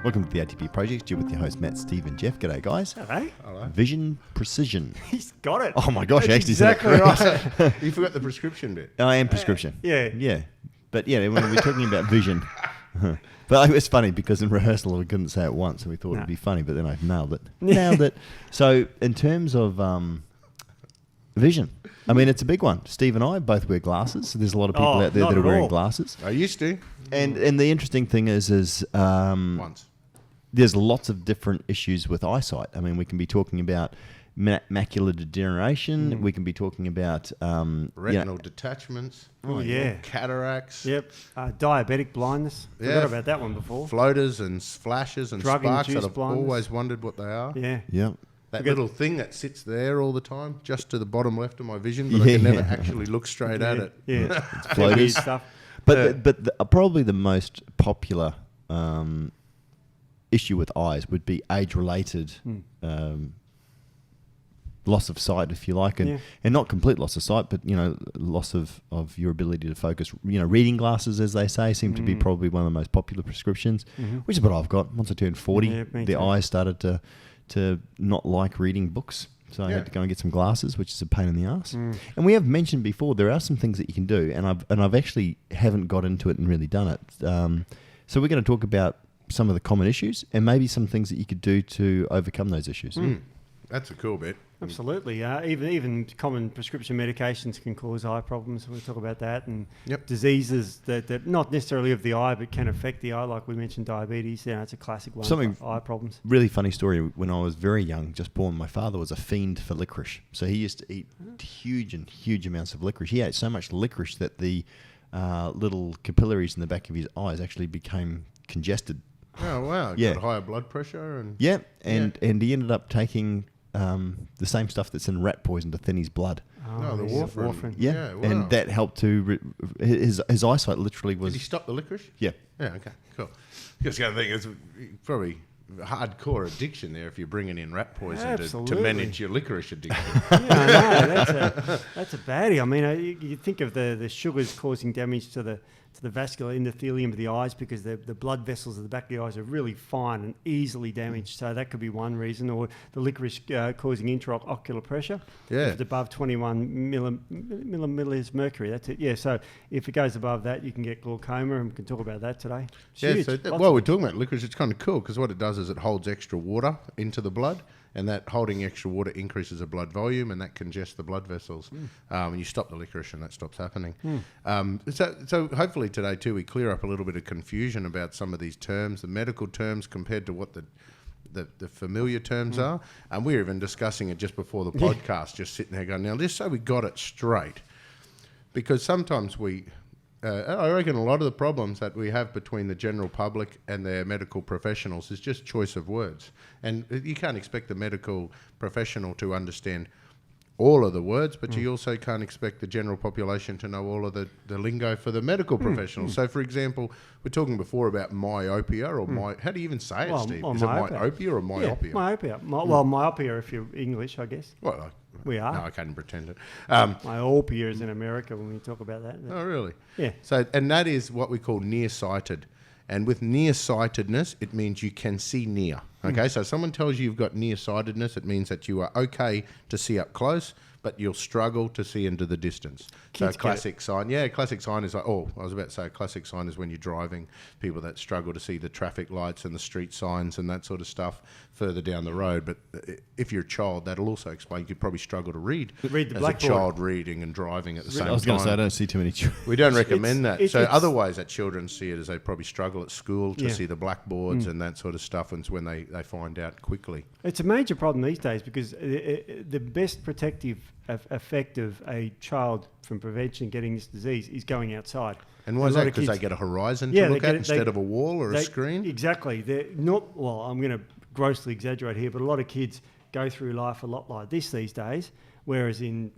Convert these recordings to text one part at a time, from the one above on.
Welcome to the ATP Project. You're with your host, Matt, Steve, and Jeff. G'day, guys. Hello. Hello. Vision precision. He's got it. Oh my gosh, That's I actually exactly said it right. You forgot the prescription bit. I am prescription. Yeah. Yeah. But yeah, when we're talking about vision. But it was funny because in rehearsal we couldn't say it once and we thought it'd be funny, but then I nailed it. Nailed it. So in terms of vision, I mean, it's a big one. Steve and I both wear glasses. So there's a lot of people out there that are wearing glasses. I used to. And the interesting thing is Once. there's lots of different issues with eyesight. I mean, we can be talking about macular degeneration. We can be talking about Retinal detachments. Oh, yeah. Cataracts. Yep. Diabetic blindness. Forgot about that one before. Floaters and flashes and sparks that Drug-induced I've blindness. always wondered what they are. Yeah. Yeah. That little thing that sits there all the time, just to the bottom left of my vision, but I can never actually look straight at it. Yeah. It's floaters. Stuff. But probably the most popular issue with eyes would be age-related loss of sight, if you like, and not complete loss of sight, but loss of your ability to focus. Reading glasses, as they say, seem to be probably one of the most popular prescriptions, which is what I've got. Once I turned 40, the eyes started to not like reading books. So I had to go and get some glasses, which is a pain in the ass. And we have mentioned before there are some things that you can do, and I've actually haven't got into it and really done it. So we're going to talk about some of the common issues and maybe some things that you could do to overcome those issues. That's a cool bit. Absolutely. Even common prescription medications can cause eye problems. We'll talk about that. And diseases that not necessarily of the eye, but can affect the eye, like we mentioned, diabetes. It's a classic one for eye problems. Really funny story. When I was very young, just born, my father was a fiend for licorice. So he used to eat huge amounts of licorice. He ate so much licorice that the little capillaries in the back of his eyes actually became congested. Oh, wow. Got higher blood pressure. And and he ended up taking the same stuff that's in rat poison to thin his blood. Oh, the warfarin. Yeah, wow. And that helped to... his eyesight literally was... Did he stop the licorice? Yeah. Yeah, okay, cool. Because the other thing is probably hardcore addiction there if you're bringing in rat poison to manage your licorice addiction. That's a baddie. I mean, you think of the sugars causing damage to the vascular endothelium of the eyes because the blood vessels at the back of the eyes are really fine and easily damaged. So that could be one reason. Or the licorice causing intraocular pressure. Yeah. If it's above 21 milliliters mercury, that's it. Yeah, so if it goes above that, you can get glaucoma, and we can talk about that today. It's huge. So while we're talking about licorice, it's kind of cool because what it does is it holds extra water into the blood, and that holding extra water increases the blood volume, and that congests the blood vessels. And you stop the licorice, and that stops happening. So hopefully today too we clear up a little bit of confusion about some of these terms, the medical terms compared to what the familiar terms are. And we were even discussing it just before the podcast, just sitting there going, now just so we got it straight, because sometimes I reckon a lot of the problems that we have between the general public and their medical professionals is just choice of words. And you can't expect the medical professional to understand all of the words, but you also can't expect the general population to know all of the lingo for the medical professionals. So, for example, we're talking before about myopia or how do you even say it, Steve? Is it myopia or myopia? Yeah, myopia. Myopia if you're English, I guess. Well, we are. No, I can't pretend it. Myopia is in America when we talk about that. Oh, really? Yeah. So, and that is what we call nearsighted. And with nearsightedness, it means you can see near. Okay, so someone tells you you've got nearsightedness, it means that you are okay to see up close, but you'll struggle to see into the distance. So classic sign. Yeah, classic sign is like, I was about to say a classic sign is when you're driving, people that struggle to see the traffic lights and the street signs and that sort of stuff further down the road. But if you're a child, that'll also explain you could probably struggle to read the blackboard. As a child reading and driving at the same time. I was going to say, I don't see too many children. We don't recommend that. So otherwise that children see it as they probably struggle at school to see the blackboards and that sort of stuff, and it's when they find out quickly. It's a major problem these days because the best protective effect of a child from prevention getting this disease is going outside. And why is that? Because they get a horizon to look at instead of a wall or a screen? Exactly. They're not, well, I'm going to grossly exaggerate here, but a lot of kids go through life a lot like this these days, whereas in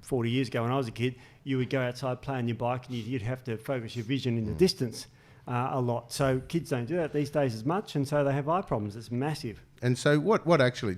40 years ago when I was a kid, you would go outside, play on your bike, and you'd have to focus your vision in the distance a lot. So kids don't do that these days as much, and so they have eye problems. It's massive. And so what actually,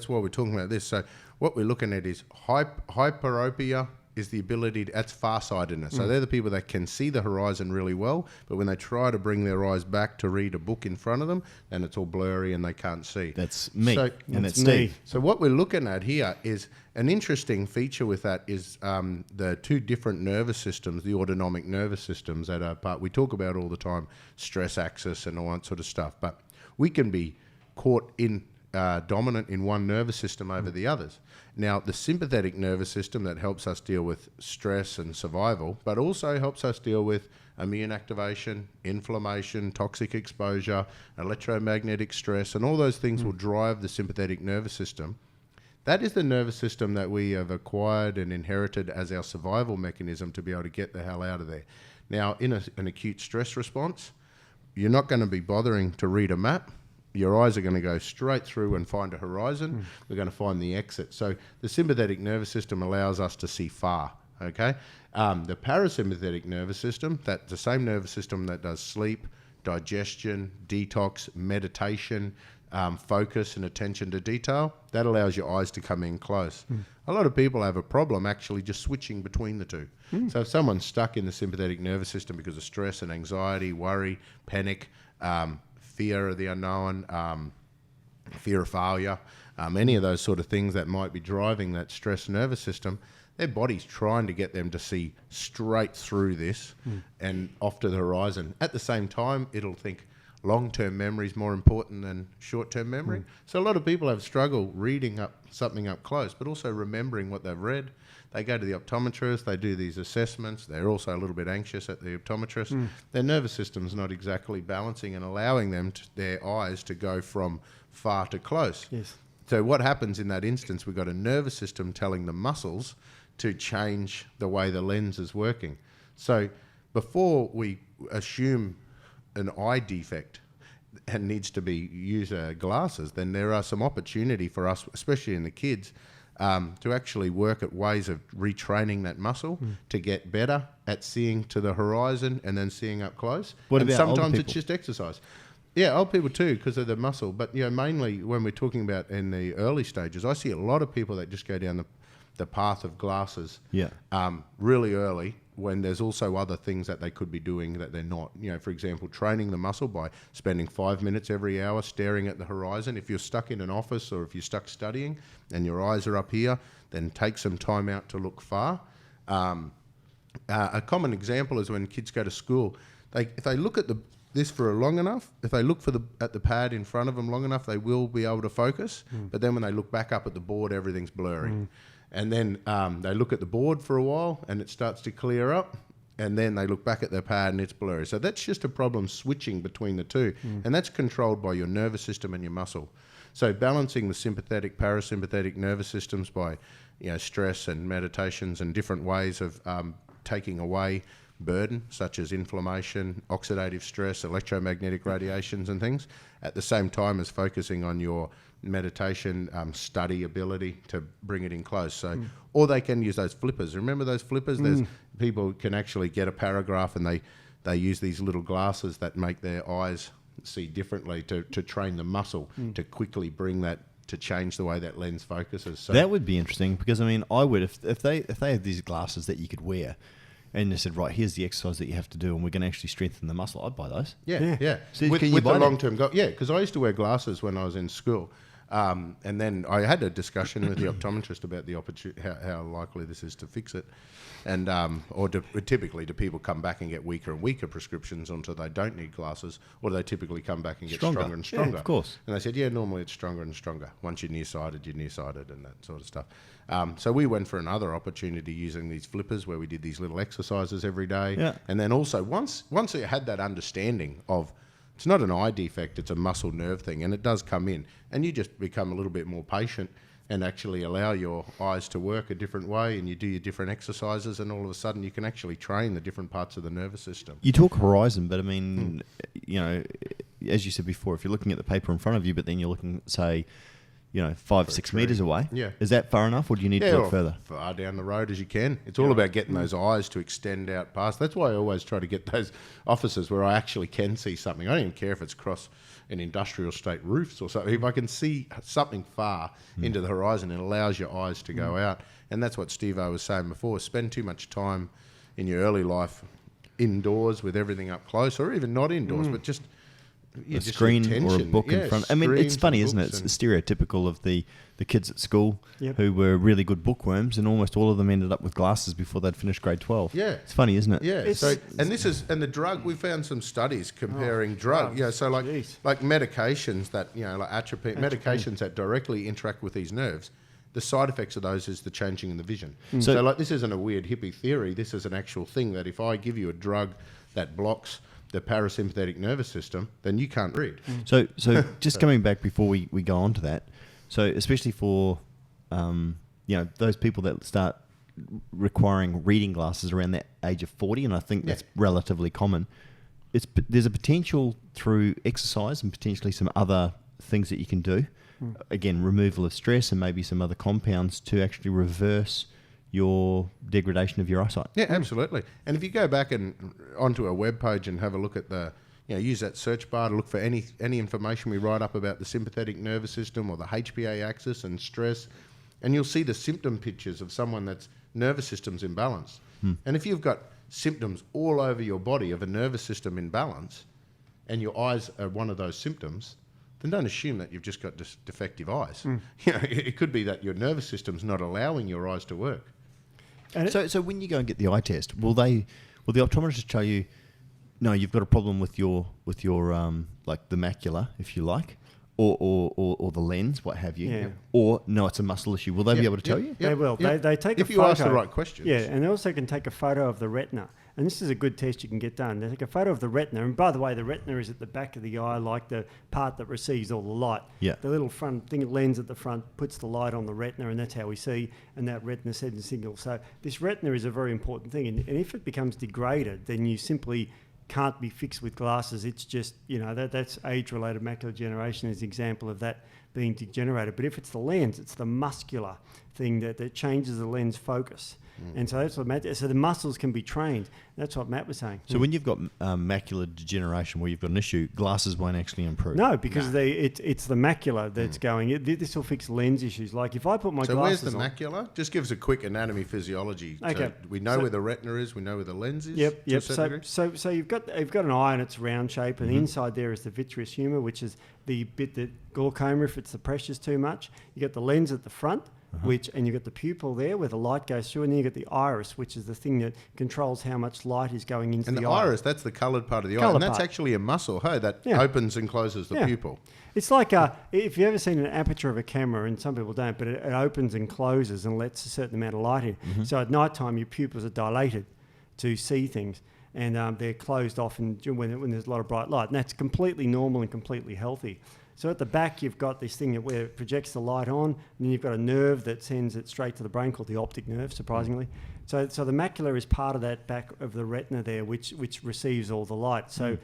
while we're talking about this, so what we're looking at is hyperopia, is the ability to, that's far-sightedness. So they're the people that can see the horizon really well, but when they try to bring their eyes back to read a book in front of them, then it's all blurry and they can't see. That's me, and that's me. Steve. So what we're looking at here is an interesting feature with that is the two different nervous systems, the autonomic nervous systems that are part. We talk about all the time, stress axis and all that sort of stuff, but we can be caught in dominant in one nervous system over the others. Now, the sympathetic nervous system that helps us deal with stress and survival, but also helps us deal with immune activation, inflammation, toxic exposure, electromagnetic stress, and all those things will drive the sympathetic nervous system. That is the nervous system that we have acquired and inherited as our survival mechanism to be able to get the hell out of there. Now, in an acute stress response, you're not going to be bothering to read a map. Your eyes are going to go straight through and find a horizon. We're going to find the exit. So the sympathetic nervous system allows us to see far, okay? The parasympathetic nervous system, that's the same nervous system that does sleep, digestion, detox, meditation, focus and attention to detail, that allows your eyes to come in close. A lot of people have a problem actually just switching between the two. So if someone's stuck in the sympathetic nervous system because of stress and anxiety, worry, panic, fear of the unknown, fear of failure, any of those sort of things that might be driving that stress nervous system, their body's trying to get them to see straight through this and off to the horizon. At the same time, it'll think long-term memory is more important than short-term memory. So a lot of people have struggle reading up something up close, but also remembering what they've read. They go to the optometrist, they do these assessments. They're also a little bit anxious at the optometrist. Their nervous system's not exactly balancing and allowing them, their eyes, to go from far to close. Yes. So what happens in that instance, we've got a nervous system telling the muscles to change the way the lens is working. So before we assume an eye defect and needs to be user glasses, then there are some opportunity for us, especially in the kids, to actually work at ways of retraining that muscle to get better at seeing to the horizon and then seeing up close. What and about older sometimes people? it's just exercise. Yeah, old people too, because of the muscle. But mainly when we're talking about in the early stages, I see a lot of people that just go down the path of glasses really early, when there's also other things that they could be doing that they're not. For example, training the muscle by spending 5 minutes every hour staring at the horizon. If you're stuck in an office or if you're stuck studying and your eyes are up here, then take some time out to look far. A common example is when kids go to school, if they look at this for long enough, if they look at the pad in front of them long enough, they will be able to focus. But then when they look back up at the board, everything's blurry. And then they look at the board for a while and it starts to clear up, and then they look back at their pad and it's blurry. So that's just a problem switching between the two, and that's controlled by your nervous system and your muscle. So balancing the sympathetic, parasympathetic nervous systems by stress and meditations and different ways of taking away burden, such as inflammation, oxidative stress, electromagnetic radiations and things, at the same time as focusing on your meditation study ability to bring it in close. So or they can use those flippers. Remember those flippers? There's people can actually get a paragraph and they use these little glasses that make their eyes see differently to train the muscle to quickly bring that, to change the way that lens focuses. So that would be interesting, because I would, if they had these glasses that you could wear and they said, right, here's the exercise that you have to do and we're going to actually strengthen the muscle, I'd buy those. Yeah. So with can you buy the them? long-term goal. Yeah, because I used to wear glasses when I was in school. And then I had a discussion with the optometrist about the opportunity, how likely this is to fix it. And typically do people come back and get weaker and weaker prescriptions until they don't need glasses, or do they typically come back and get stronger and stronger? Yeah, of course. And they said, normally it's stronger and stronger. Once you're nearsighted and that sort of stuff. So we went for another opportunity using these flippers where we did these little exercises every day. Yeah. And then also once you had that understanding of, it's not an eye defect, it's a muscle nerve thing, and it does come in, and you just become a little bit more patient and actually allow your eyes to work a different way, and you do your different exercises, and all of a sudden you can actually train the different parts of the nervous system. You talk horizon, but as you said before, if you're looking at the paper in front of you, but then you're looking, say, 5-6 meters away. Yeah. Is that far enough, or do you need to look further? Far down the road as you can. It's all about getting those eyes to extend out past. That's why I always try to get those offices where I actually can see something. I don't even care if it's across an industrial estate roofs or something. If I can see something far into the horizon, it allows your eyes to go out And that's what Steve-O was saying before. Spend too much time in your early life indoors with everything up close, or even not indoors, but just a screen or a book in front. I mean, it's funny, isn't it? It's stereotypical of the kids at school who were really good bookworms, and almost all of them ended up with glasses before they'd finished grade 12. Yeah. It's funny, isn't it? Yeah. And the drug, we found some studies comparing drug. So like medications that, like atropine, medications that directly interact with these nerves, the side effects of those is the changing in the vision. So like, this isn't a weird hippie theory. This is an actual thing that if I give you a drug that blocks the parasympathetic nervous system, then you can't read. So just coming back before we go on to that, so especially for those people that start requiring reading glasses around that age of 40, and I think that's relatively common, there's a potential through exercise and potentially some other things that you can do, again, removal of stress and maybe some other compounds to actually reverse your degradation of your eyesight. Yeah, absolutely. And if you go back and onto a web page and have a look at use that search bar to look for any information we write up about the sympathetic nervous system or the HPA axis and stress, and you'll see the symptom pictures of someone that's nervous system's imbalanced. And if you've got symptoms all over your body of a nervous system imbalance, and your eyes are one of those symptoms, then don't assume that you've just got defective eyes. It could be that your nervous system's not allowing your eyes to work. So when you go and get the eye test, will the optometrist tell you, no, you've got a problem with your like the macula, if you like, or the lens, what have you, or no, it's a muscle issue? Will they be able to tell you? They will. They take a photo. If you ask the right questions. Yeah, and they also can take a photo of the retina. And this is a good test you can get done. They take a photo of the retina. And by the way, the retina is at the back of the eye, like the part that receives all the light. Yeah. The little front thing, lens at the front, puts the light on the retina, and that's how we see. And that retina sends a signal. So this retina is a very important thing. And if it becomes degraded, then you simply can't be fixed with glasses. It's just, that's age-related macular degeneration is an example of that being degenerated. But if it's the lens, it's the muscular thing that changes the lens focus. And so that's what so the muscles can be trained. That's what Matt was saying. So when you've got macular degeneration where you've got an issue, glasses won't actually improve. No, because it's the macula that's going. This will fix lens issues. Like if I put my glasses on. So where's the macula? Just give us a quick anatomy physiology. Okay. So we know where the retina is. We know where the lens is. Yep. So you've got an eye and it's round shape, and inside there is the vitreous humor, which is the bit that glaucoma, if it's the pressure's too much. You get the lens at the front. And you've got the pupil there where the light goes through, and then you've got the iris, which is the thing that controls how much light is going into the eye. And the iris, that's the coloured part of the eye. And that's actually a muscle, that opens and closes the pupil. It's like if you've ever seen an aperture of a camera, and some people don't, but it opens and closes and lets a certain amount of light in. So at night time, your pupils are dilated to see things, and they're closed off when there's a lot of bright light. And that's completely normal and completely healthy. So at the back, you've got this thing where it projects the light on, and then you've got a nerve that sends it straight to the brain called the optic nerve, surprisingly. So the macula is part of that back of the retina there, which receives all the light. So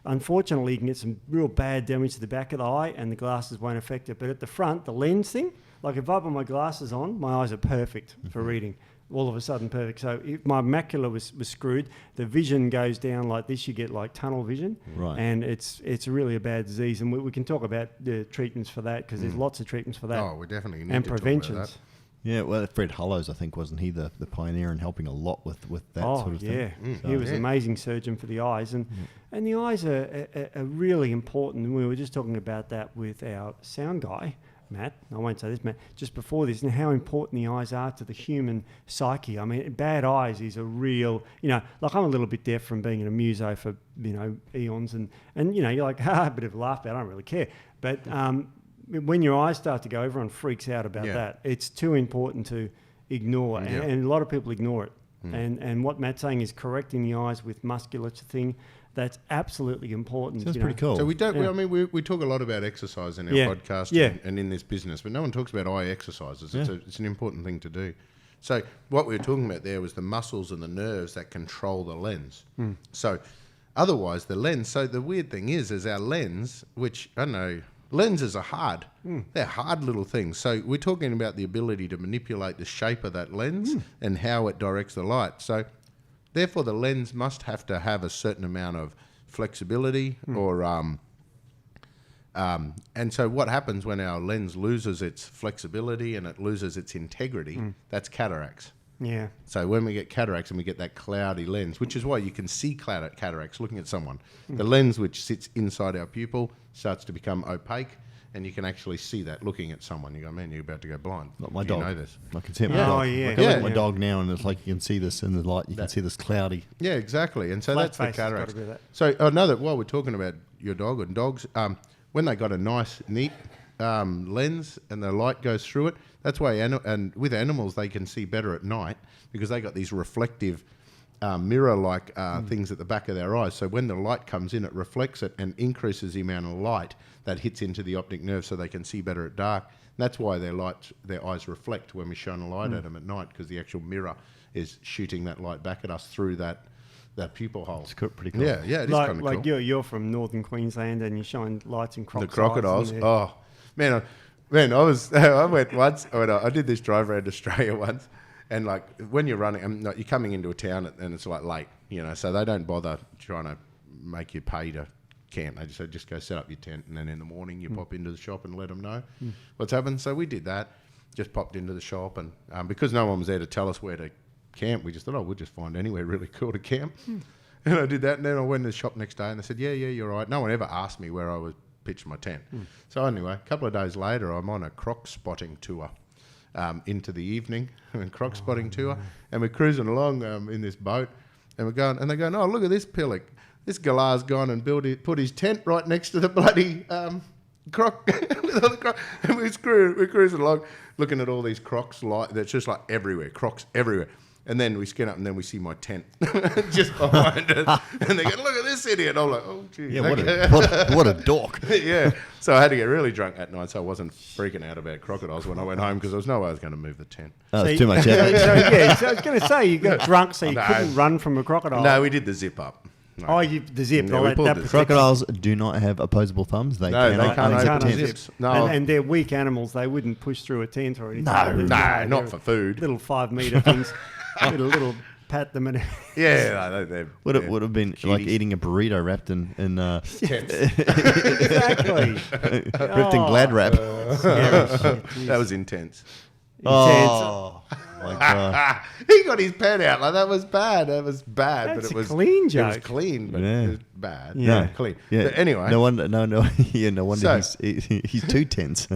unfortunately, you can get some real bad damage to the back of the eye, and the glasses won't affect it. But at the front, the lens thing, like if I put my glasses on, my eyes are perfect for reading. All of a sudden perfect. So if my macula was screwed, the vision goes down like this. You get like tunnel vision, right? And it's really a bad disease. And we can talk about the treatments for that, because there's lots of treatments for that. Oh, we definitely need and to preventions. talk about that. Yeah, well, Fred Hollows, I think, wasn't he the pioneer in helping a lot with that sort of thing? So, he was an amazing surgeon for the eyes, and the eyes are really important. We were just talking about that with our sound guy, Matt. I won't say this, Matt, just before this, and how important the eyes are to the human psyche. I mean, bad eyes is a real, like I'm a little bit deaf from being in a muso for, eons, and you're like, a bit of a laugh about it, I don't really care. But when your eyes start to go, everyone freaks out about that. It's too important to ignore, and a lot of people ignore it. And what Matt's saying is correcting the eyes with musculature thing. That's absolutely important. Sounds pretty cool. So we talk a lot about exercise in our podcast and in this business, but no one talks about eye exercises. It's an important thing to do. So what we were talking about there was the muscles and the nerves that control the lens. So otherwise the lens, so the weird thing is our lens, which I don't know, lenses are hard. They're hard little things. So we're talking about the ability to manipulate the shape of that lens and how it directs the light. So therefore, the lens must have to have a certain amount of flexibility or And so what happens when our lens loses its flexibility and it loses its integrity, that's cataracts. Yeah. So when we get cataracts and we get that cloudy lens, which is why you can see cataracts looking at someone, the lens which sits inside our pupil starts to become opaque, and you can actually see that looking at someone. You go, man, you're about to go blind. Like my You dog. know this. I can see it. Yeah. My dog. Oh, yeah. Like I look at Yeah. my dog now, and it's like you can see this in the light. You can see this cloudy. Yeah, exactly. And so Flat that's the face has got cataracts. to be that. So another, while we're talking about your dog and dogs, when they got a nice, neat lens and the light goes through it, that's why, and with animals, they can see better at night because they got these reflective mirror-like things at the back of their eyes. So when the light comes in, it reflects it and increases the amount of light that hits into the optic nerve so they can see better at dark. And that's why their eyes reflect when we shine a light at them at night, because the actual mirror is shooting that light back at us through that pupil hole. It's pretty cool. Yeah, it is kind of Like cool. you're from northern Queensland and you shine lights in The crocodiles. crocodiles. and Oh, man, I went once. I did this drive around Australia once, and like when you're running, you're coming into a town and it's like late, so they don't bother trying to make you pay to camp. They just say, just go set up your tent, and then in the morning you pop into the shop and let them know what's happened. So we did that. Just popped into the shop, and because no one was there to tell us where to camp, we just thought, we'll just find anywhere really cool to camp. And I did that, and then I went to the shop next day, and they said, yeah, you're right. No one ever asked me where I was pitching my tent. So anyway, a couple of days later, I'm on a croc spotting tour into the evening, and croc spotting tour, and we're cruising along in this boat, and they're going, oh, look at this pillock. This galar's gone and put his tent right next to the bloody croc, with all the croc. And we're cruising along, looking at all these crocs, that's just like everywhere, crocs everywhere. And then we scan up, and then we see my tent just behind it. And they go, look at this idiot. I'm like, oh, geez. Yeah, what a dork. Yeah. So I had to get really drunk that night, so I wasn't freaking out about crocodiles when I went home, because there was no way I was going to move the tent. Oh, it's too much effort. So I was going to say, you got drunk so you couldn't run from a crocodile. No, we did the zip up. No. The zip. Yeah, we pulled the- Crocodiles do not have opposable thumbs. They No, they cannot can't unzip open tents. zips. No. And they're weak animals. They wouldn't push through a tent or anything. No, They're not for food. Little 5 metre things. little pat them in. Yeah, no, they're Would have been like cuties. eating a burrito wrapped in Tents. Exactly. wrapped in Glad wrap. That was intense. Oh my god! He got his pen out. Like, that was bad. That was bad. That's but it a was clean It was joke. clean, but Yeah. it was bad. Yeah. No, clean. Yeah. But anyway. no wonder. Yeah, no wonder So- he's too tense.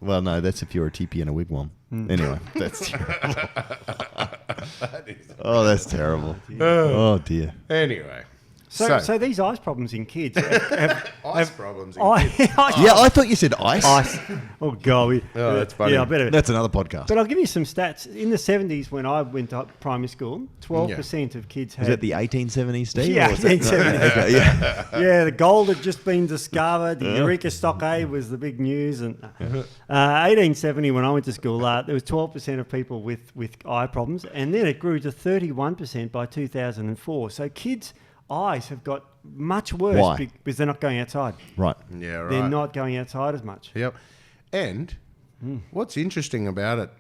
Well, no, that's if you're a teepee in a wigwam. Anyway, that's terrible. Oh, that's terrible. Oh dear. Anyway. So these eyes problems in kids. Ice problems. in I, kids. Yeah, I thought you said ice. ice. Oh god. Oh, that's funny. Yeah, I better. That's another podcast. But I'll give you some stats. In the 70s, when I went to primary school, 12% of kids had. Was that the 1870s, Steve? Yeah, or was that- 1870s. Okay, yeah. Yeah, the gold had just been discovered. The Eureka Stockade was the big news. And 1870, when I went to school, there was 12% of people with eye problems, and then it grew to 31% by 2004. So kids' eyes have got much worse Why? because they're not going outside. Right. Yeah, right. They're not going outside as much. Yep. And what's interesting about it,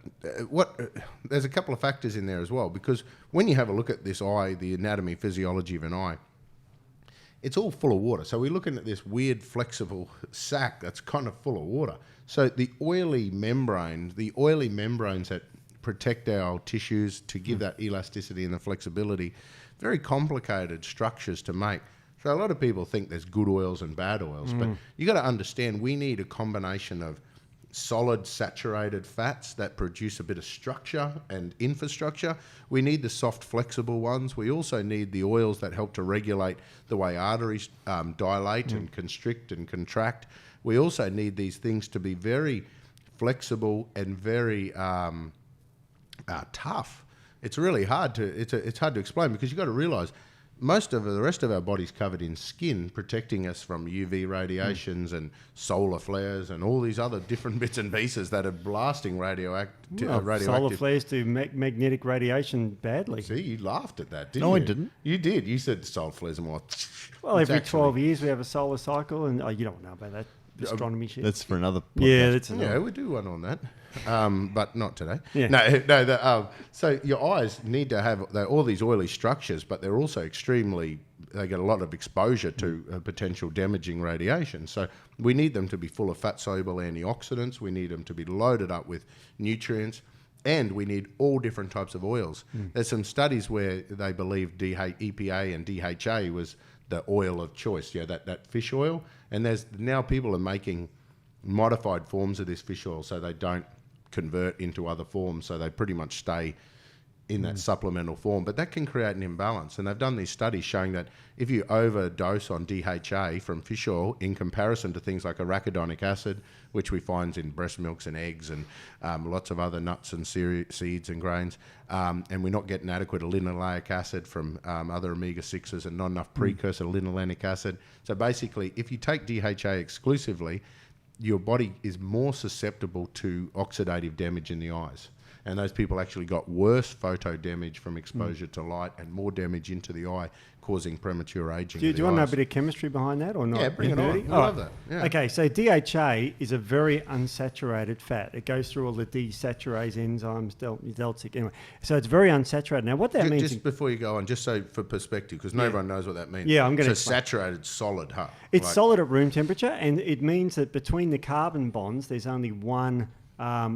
there's a couple of factors in there as well, because when you have a look at this eye, the anatomy, physiology of an eye, it's all full of water. So we're looking at this weird flexible sac that's kind of full of water. So the oily membranes that protect our tissues to give that elasticity and the flexibility, very complicated structures to make. So a lot of people think there's good oils and bad oils, but you got to understand we need a combination of solid saturated fats that produce a bit of structure and infrastructure. We need the soft flexible ones. We also need the oils that help to regulate the way arteries dilate and constrict and contract. We also need these things to be very flexible and very tough. It's really hard to it's hard to explain, because you've got to realise most of the rest of our body's covered in skin, protecting us from UV radiations and solar flares and all these other different bits and pieces that are blasting radioactive. Solar flares do magnetic radiation badly. See, you laughed at that, didn't you? No, I didn't. You did. You said solar flares are more. Well, It's every actually- 12 years we have a solar cycle, and you don't know about that astronomy shit. That's for another podcast. Yeah, that's Yeah, another. we do one on that, but not today. Yeah. No. So your eyes need to have all these oily structures, but they're also extremely they get a lot of exposure to potential damaging radiation. So we need them to be full of fat-soluble antioxidants. We need them to be loaded up with nutrients. And we need all different types of oils. There's some studies where they believe EPA and DHA was the oil of choice, that fish oil. And there's now people are making modified forms of this fish oil so they don't convert into other forms, so they pretty much stay in that supplemental form. But that can create an imbalance. And they've done these studies showing that if you overdose on DHA from fish oil in comparison to things like arachidonic acid, which we find in breast milks and eggs and lots of other nuts and seeds and grains, and we're not getting adequate linoleic acid from other omega-6s and not enough precursor linolenic acid. So basically, if you take DHA exclusively, your body is more susceptible to oxidative damage in the eyes. And those people actually got worse photo damage from exposure to light and more damage into the eye, causing premature aging. Do you want to know a bit of chemistry behind that or not? Yeah, bring it on. I love that. Yeah. Okay, so DHA is a very unsaturated fat. It goes through all the desaturase enzymes, deltic, anyway. So it's very unsaturated. Now, what that means... Just before you go on, just so for perspective, because no one knows what that means. Yeah, I'm going to So saturated, solid, huh? It's solid at room temperature, and it means that between the carbon bonds, there's only one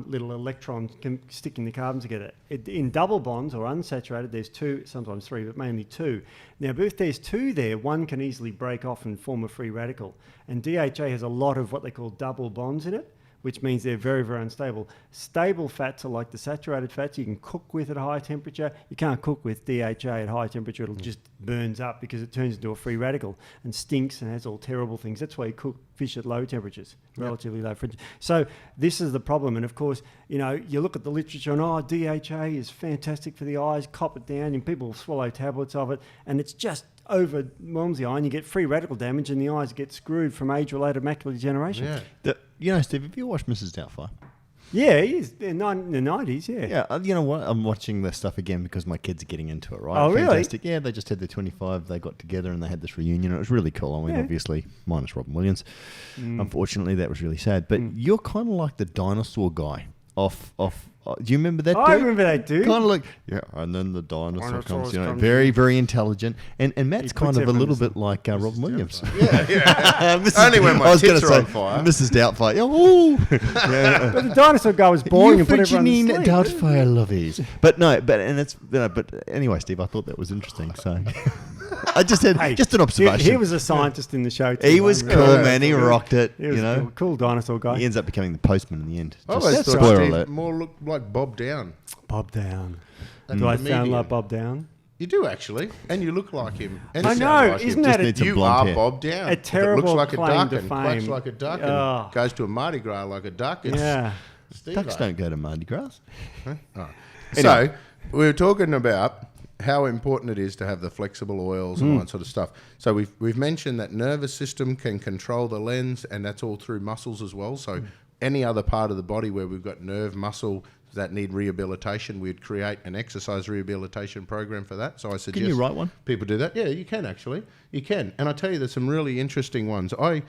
little electron sticking the carbon together. In double bonds or unsaturated, there's two, sometimes three, but mainly two. Now, if there's two there, one can easily break off and form a free radical. And DHA has a lot of what they call double bonds in it, which means they're very, very unstable. Stable fats are like the saturated fats. You can cook with at a high temperature. You can't cook with DHA at high temperature. It'll just burns up because it turns into a free radical and stinks and has all terrible things. That's why you cook fish at low temperatures, relatively low fridge. So this is the problem. And of course, you look at the literature and, DHA is fantastic for the eyes, cop it down, and people swallow tablets of it, and it's just overwhelms the eye, and you get free radical damage, and the eyes get screwed from age-related macular degeneration. Yeah. Steve, have you watched Mrs. Doubtfire? Yeah, he is in the 90s, yeah. Yeah, you know what? I'm watching this stuff again because my kids are getting into it, right? Oh, really? Fantastic. Yeah, they just had their 25. They got together and they had this reunion. It was really cool. I mean, obviously, minus Robin Williams. Unfortunately, that was really sad. But you're kind of like the dinosaur guy off. Do you remember that dude? I remember that dude. Kind of like, and then the dinosaur comes, very, very intelligent. And Matt's kind of a little bit like Robin Williams. Yeah. Only when my kids are on fire. Mrs. Doubtfire. Oh, But the dinosaur guy was boring and put everyone to sleep. Doubtfire lovies. But anyway, Steve, I thought that was interesting. So I just had just an observation. He was a scientist in the show too. He was cool, man. He rocked it. He was cool dinosaur guy. He ends up becoming the postman in the end. I always thought spoiler Steve alert. more looked like Bob Down. Bob Down. That Do I comedian. sound like Bob Down? You do actually, and you look like him. And I sound know, like isn't him. that Just need some You blonde are hair. Bob Down. A terrible Looks like a claim duck to and quacks fame. like a duck Oh. and goes to a Mardi Gras like a duck. It's Steve Ducks don't go to Mardi Gras. Oh. So we were talking about how important it is to have the flexible oils and all that sort of stuff. So we've mentioned that nervous system can control the lens, and that's all through muscles as well. So any other part of the body where we've got nerve, muscle that need rehabilitation, we'd create an exercise rehabilitation program for that. So I suggest... Can you write one? People do that. Yeah, you can actually. You can. And I tell you, there's some really interesting ones. I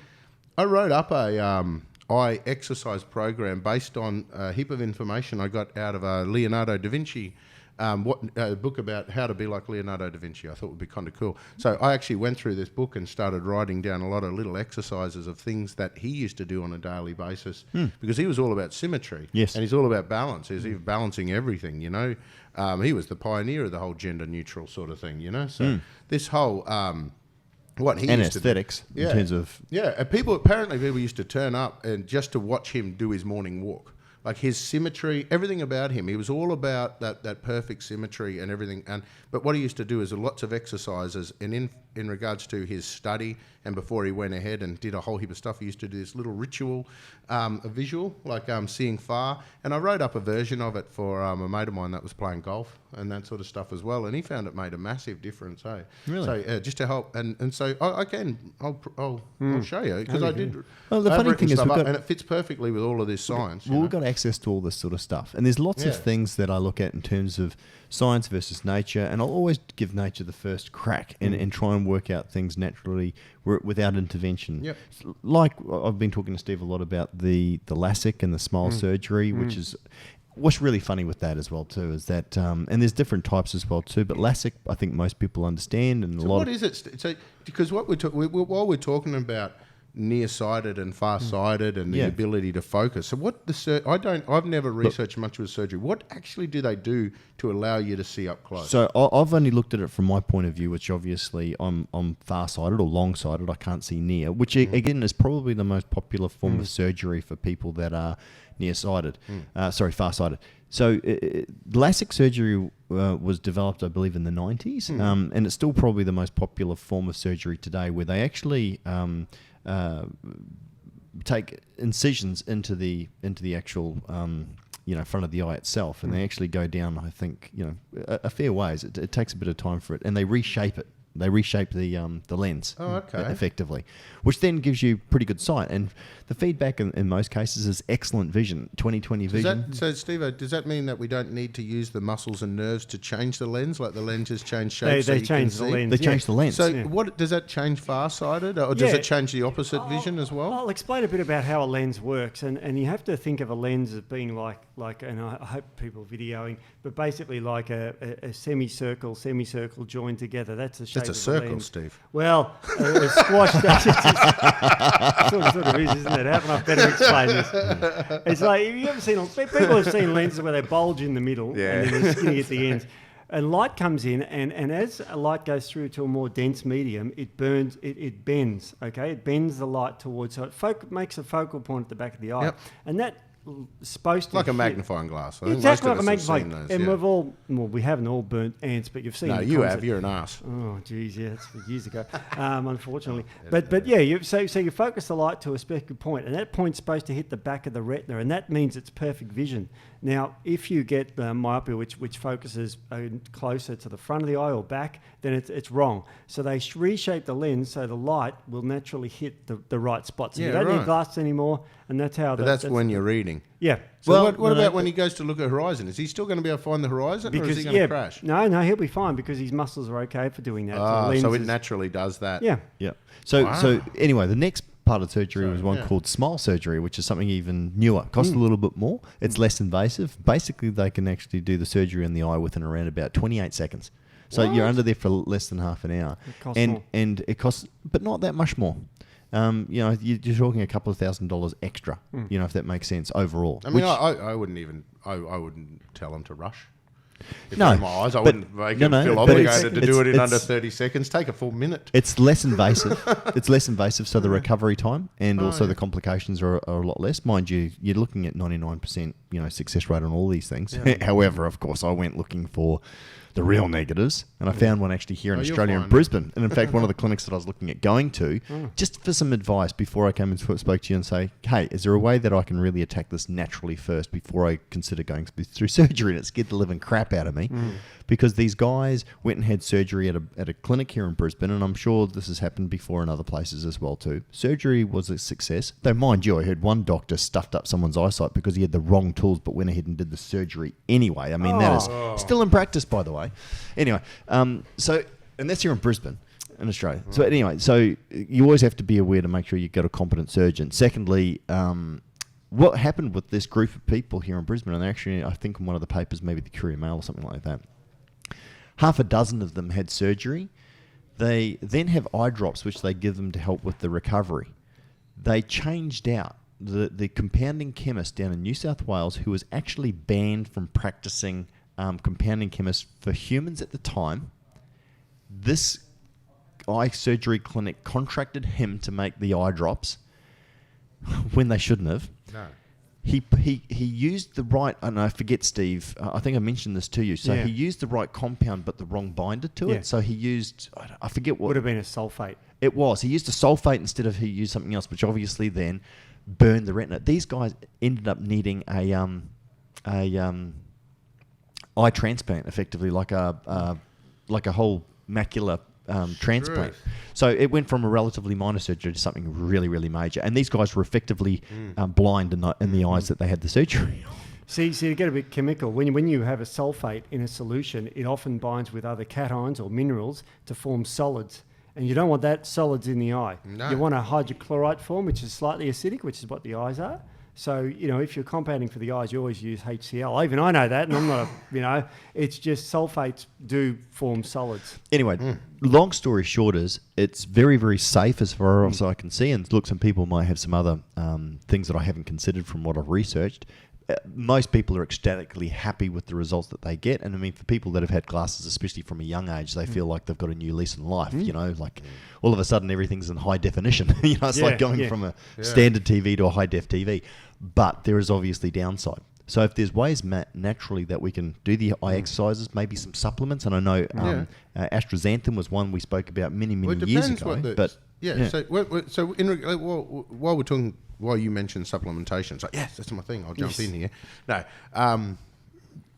wrote up a eye exercise program based on a heap of information I got out of Leonardo da Vinci, a book about how to be like Leonardo da Vinci. I thought would be kind of cool. So I actually went through this book and started writing down a lot of little exercises of things that he used to do on a daily basis because he was all about symmetry. Yes. And he's all about balance. He's balancing everything, He was the pioneer of the whole gender neutral sort of thing, So this whole... what he And used aesthetics to do. in terms of... Yeah, and apparently people used to turn up and just to watch him do his morning walk. Like his symmetry, everything about him. He was all about that perfect symmetry and everything. But what he used to do is lots of exercises. And in regards to his study, and before he went ahead and did a whole heap of stuff, he used to do this little ritual, a visual, like seeing far. And I wrote up a version of it for a mate of mine that was playing golf and that sort of stuff as well. And he found it made a massive difference. Really? So just to help, and so I'll show you because I did. Well, the I've funny written thing is stuff we've up, got- and it fits perfectly with all of this science. Well, we've got access to all this sort of stuff. And there's lots of things that I look at in terms of science versus nature. And I'll always give nature the first crack and try and work out things naturally without intervention. Yep. Like I've been talking to Steve a lot about the LASIK and the smile surgery, which is... what's really funny with that as well too is that, and there's different types as well too. But LASIK, I think most people understand, and So what is it? So because what while we're talking about nearsighted and farsighted and the ability to focus. So what I've never researched much with surgery. What actually do they do to allow you to see up close? So I've only looked at it from my point of view, which obviously I'm farsighted or long-sighted. I can't see near, which again is probably the most popular form of surgery for people that are nearsighted. Farsighted. So LASIK surgery was developed, I believe, in the 90s, and it's still probably the most popular form of surgery today, where they actually take incisions into the actual front of the eye itself, and they actually go down, I think, a fair ways. It takes a bit of time for it, and they reshape it. They reshape the lens effectively, which then gives you pretty good sight. And the feedback in most cases is excellent vision, 20/20 vision. So, Steve, does that mean that we don't need to use the muscles and nerves to change the lens? Like the lenses change shape? They change the lens. They change the lens. So what does that change farsighted, or does it change the opposite vision as well? I'll explain a bit about how a lens works, and you have to think of a lens as being like, and I hope people are videoing, but basically like a semicircle joined together. That's the shape. It's a circle, lens. Steve. Well, a squash. Sort of is, isn't it? How can I better explain this? It's like, have you ever seen? People have seen lenses where they bulge in the middle and then they're skinny at the ends. And light comes in, and as a light goes through to a more dense medium, it burns. It bends. Okay, it bends the light towards, so it makes a focal point at the back of the eye, and that. Supposed to like a magnifying glass. I think exactly most like of a us have magnifying. seen those, And we haven't all burnt ants, but you've seen. No, you have. You're an ass. Oh, geez, yeah, that's years ago, unfortunately. But yeah, so you focus the light to a specific point, and that point's supposed to hit the back of the retina, and that means it's perfect vision. Now, if you get myopia, which focuses closer to the front of the eye or back, then it's wrong. So they reshape the lens so the light will naturally hit the right spots. So you don't need glasses anymore, and that's how. But that's when you're reading. Yeah. So what about when he goes to look at horizon? Is he still going to be able to find the horizon, or is he going to crash? No, he'll be fine because his muscles are okay for doing that. So it naturally does that. Yeah. Yeah. So anyway, the next part of surgery was one called smile surgery, which is something even newer. Costs a little bit more. It's less invasive. Basically, they can actually do the surgery in the eye within around about 28 seconds. So you're under there for less than half an hour. It costs more. And it costs, but not that much more. You're talking a couple of $1,000s extra, if that makes sense overall. I mean, I wouldn't tell them to rush. If No, my eyes, I wouldn't make them feel obligated to do it in under 30 seconds. Take a full minute. It's less invasive. So the recovery time and also the complications are a lot less. Mind you, you're looking at 99%, success rate on all these things. Yeah. However, of course, I went looking for the real negatives, and I found one actually here in Australia in Brisbane. And in fact, one of the clinics that I was looking at going to, just for some advice before I came and spoke to you and say, hey, is there a way that I can really attack this naturally first before I consider going through surgery? And it scared the living crap out of me because these guys went and had surgery at a clinic here in Brisbane, and I'm sure this has happened before in other places as well too. Surgery was a success. Though, mind you, I heard one doctor stuffed up someone's eyesight because he had the wrong tools but went ahead and did the surgery anyway. I mean, that is still in practice, by the way. Anyway, and that's here in Brisbane, in Australia. So anyway, so you always have to be aware to make sure you get a competent surgeon. Secondly, what happened with this group of people here in Brisbane, and actually, I think in one of the papers, maybe the Courier Mail or something like that, half a dozen of them had surgery. They then have eye drops, which they give them to help with the recovery. They changed out the compounding chemist down in New South Wales, who was actually banned from practicing compounding chemist for humans at the time. This eye surgery clinic contracted him to make the eye drops when they shouldn't have. No. He used the right, and I forget, Steve, I think I mentioned this to you. So he used the right compound but the wrong binder to it. So he used, I forget what. Would have been a sulfate. It was. He used a sulfate instead of he used something else, which obviously then burned the retina. These guys ended up needing a eye transplant, effectively, like a whole macular transplant. So it went from a relatively minor surgery to something really, really major. And these guys were effectively blind in the eyes that they had the surgery. See, you get a bit chemical. When you have a sulfate in a solution, it often binds with other cations or minerals to form solids. And you don't want that solids in the eye. No. You want a hydrochlorite form, which is slightly acidic, which is what the eyes are. So, you know, if you're compounding for the eyes, you always use HCl. Even I know that, and I'm not, it's just sulfates do form solids. Anyway, long story short is it's very, very safe as far as I can see. And look, some people might have some other things that I haven't considered from what I've researched. Most people are ecstatically happy with the results that they get. And I mean, for people that have had glasses, especially from a young age, they feel like they've got a new lease in life, like all of a sudden everything's in high definition. It's like going from a standard TV to a high def TV. But there is obviously downside. So if there's ways naturally that we can do the eye exercises, maybe some supplements, and I know astaxanthin was one we spoke about many years ago. While you mentioned supplementation, it's like, yes, that's my thing. I'll jump in here. No,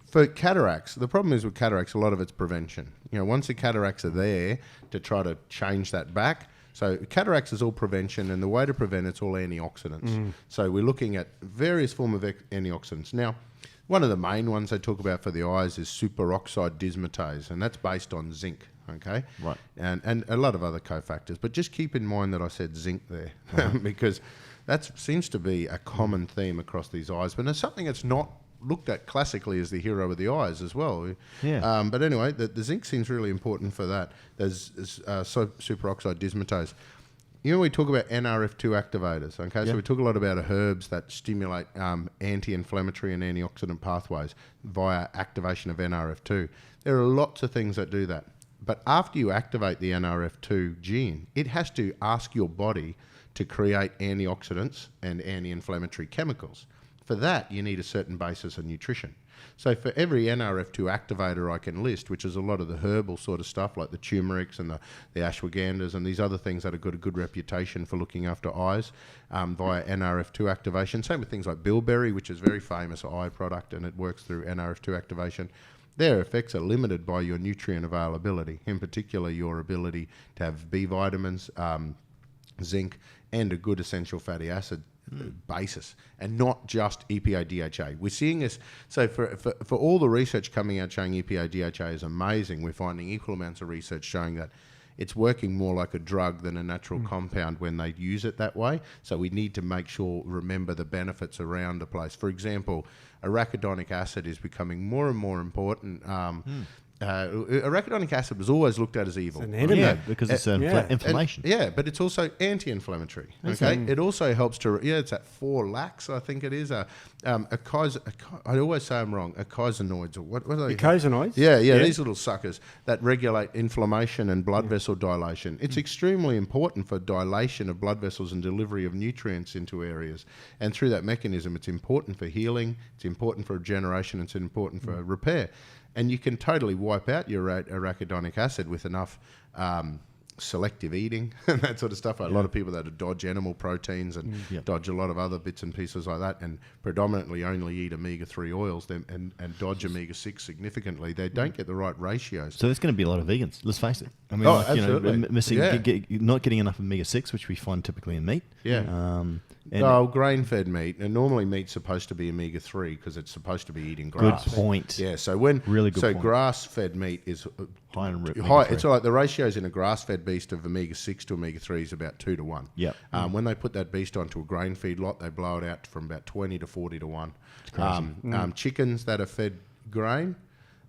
for cataracts, the problem is with cataracts, a lot of it's prevention. Once the cataracts are there, to try to change that back. So cataracts is all prevention, and the way to prevent it's all antioxidants. So we're looking at various forms of antioxidants. Now, one of the main ones they talk about for the eyes is superoxide dismutase, and that's based on zinc. Okay, right, and a lot of other cofactors. But just keep in mind that I said zinc there, because that seems to be a common theme across these eyes, but it's something that's not looked at classically as the hero of the eyes as well. But anyway, the zinc seems really important for that. There's superoxide dismutase. We talk about NRF2 activators, okay? So we talk a lot about herbs that stimulate anti-inflammatory and antioxidant pathways via activation of NRF2. There are lots of things that do that. But after you activate the NRF2 gene, it has to ask your body to create antioxidants and anti-inflammatory chemicals. For that, you need a certain basis of nutrition. So for every NRF2 activator I can list, which is a lot of the herbal sort of stuff like the turmerics and the ashwagandhas and these other things that have got a good reputation for looking after eyes via NRF2 activation. Same with things like bilberry, which is a very famous eye product, and it works through NRF2 activation. Their effects are limited by your nutrient availability, in particular your ability to have B vitamins, zinc, and a good essential fatty acid basis, and not just EPA DHA. We're seeing this, so for all the research coming out showing EPA DHA is amazing, we're finding equal amounts of research showing that it's working more like a drug than a natural compound when they use it that way. So we need to remember the benefits around the place. For example, arachidonic acid is becoming more and more important. Arachidonic acid was always looked at as evil. It's an enemy. Because it's inflammation. But it's also anti-inflammatory. Okay, it also helps to. It's at 4-lax, I think it is. I always say I'm wrong. Eicosanoids or what are they? Eicosanoids. These little suckers that regulate inflammation and blood vessel dilation. It's extremely important for dilation of blood vessels and delivery of nutrients into areas. And through that mechanism, it's important for healing. It's important for regeneration. It's important for repair. And you can totally wipe out your arachidonic acid with enough selective eating and that sort of stuff. A lot of people that dodge animal proteins and dodge a lot of other bits and pieces like that, and predominantly only eat omega-3 oils and dodge omega-6 significantly, they don't get the right ratios. So there's going to be a lot of vegans, let's face it. I mean, absolutely. Missing, not getting enough omega-6, which we find typically in meat. Grain-fed meat, and normally meat's supposed to be omega-3 because it's supposed to be eating grass. Good point. Yeah, so grass-fed meat is high in omega-3. It's like the ratios in a grass-fed beast of omega-6 to omega-3 is about 2 to 1. Yep. When they put that beast onto a grain feed lot, they blow it out from about 20 to 40 to 1. It's crazy. Chickens that are fed grain,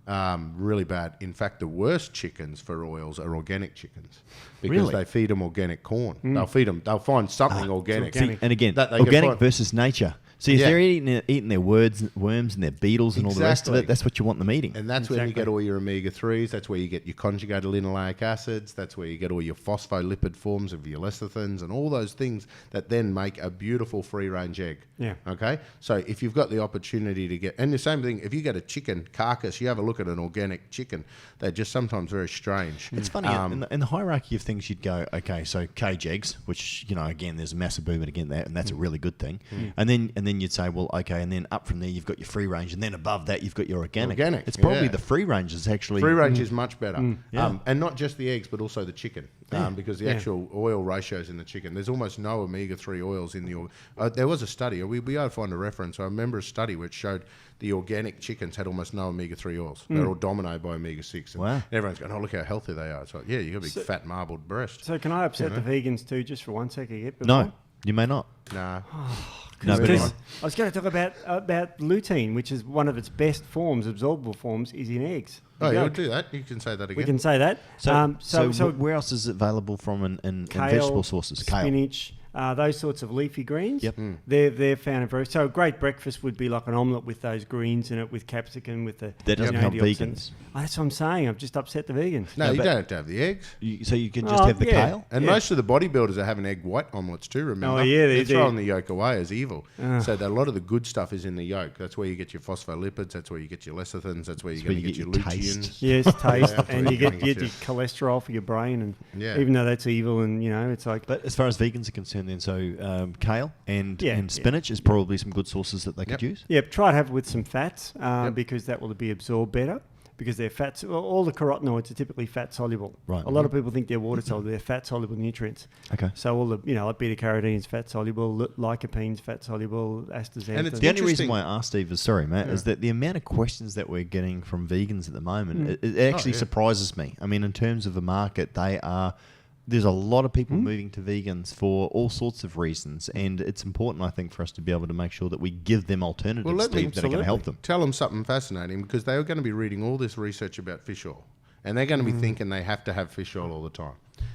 really bad. In fact, the worst chickens for oils are organic chickens because they feed them organic corn. They'll find something organic. And again, organic versus nature. See, if they're eating their worms and their beetles and all the rest of it, that's what you want them eating. And that's where you get all your omega-3s. That's where you get your conjugated linoleic acids. That's where you get all your phospholipid forms of your lecithins and all those things that then make a beautiful free-range egg. Yeah. Okay? So if you've got the opportunity to get... And the same thing, if you get a chicken carcass, you have a look at an organic chicken, they're just sometimes very strange. It's funny, in the hierarchy of things, you'd go, okay, so cage eggs, which, again, there's a massive movement against that, and that's a really good thing. And then you'd say, well, okay, and then up from there you've got your free range, and then above that you've got your organic. It's probably the free range is actually... Free range is much better. And not just the eggs, but also the chicken, because the actual oil ratios in the chicken, there's almost no omega-3 oils in the... there was a study, we able to find a reference, I remember a study which showed the organic chickens had almost no omega-3 oils. They're all dominated by omega-6. And everyone's going, oh, look how healthy they are. It's like, you got a big fat marbled breast. So can I upset the vegans too, just for 1 second? No, you may not. Nah. No, but Because anyway. I was going to talk about lutein, which is one of its best forms, absorbable forms, is in eggs. Oh, The you yolk. would do that. You can say that again. We can say that. So where else is it available from in kale, vegetable sources? Kale. spinach, those sorts of leafy greens. Yep. They're found in very. So a great breakfast would be like an omelette with those greens in it, with capsicum, with the. That doesn't help vegans. Oh, that's what I'm saying. I've just upset the vegans. No, No, you but- don't have to have the eggs. So you can just have the yeah. kale? And most of the bodybuilders are having egg white omelets too, remember? Oh, yeah, They're they- throwing the yolk away as evil. So that a lot of the good stuff is in the yolk. That's where you get your phospholipids, that's where you get your lecithins, that's where you're going to get your luteins. Yes, taste, that's and where you you're get gonna your get cholesterol for your brain, and Yeah. even though that's evil, and it's like. But as far as vegans are concerned then, so kale and Yeah, spinach is probably some good sources that they could use? Yeah, try to have it with some fats because that will be absorbed better. Because they're fats, all the carotenoids are typically fat soluble. Right. A lot of people think they're water soluble. They're fat soluble nutrients. Okay. So all the like beta carotene's fat soluble, lycopene's fat soluble, astaxanthin. And it's The only reason Interesting. why I asked Steve is, sorry, Matt, is that the amount of questions that we're getting from vegans at the moment, it actually surprises me. I mean, in terms of the market, there's a lot of people moving to vegans for all sorts of reasons, and it's important, I think, for us to be able to make sure that we give them alternatives, Well, let me Steve, that are going to help them. tell them something fascinating, because they're going to be reading all this research about fish oil, and they're going to be thinking they have to have fish oil all the time.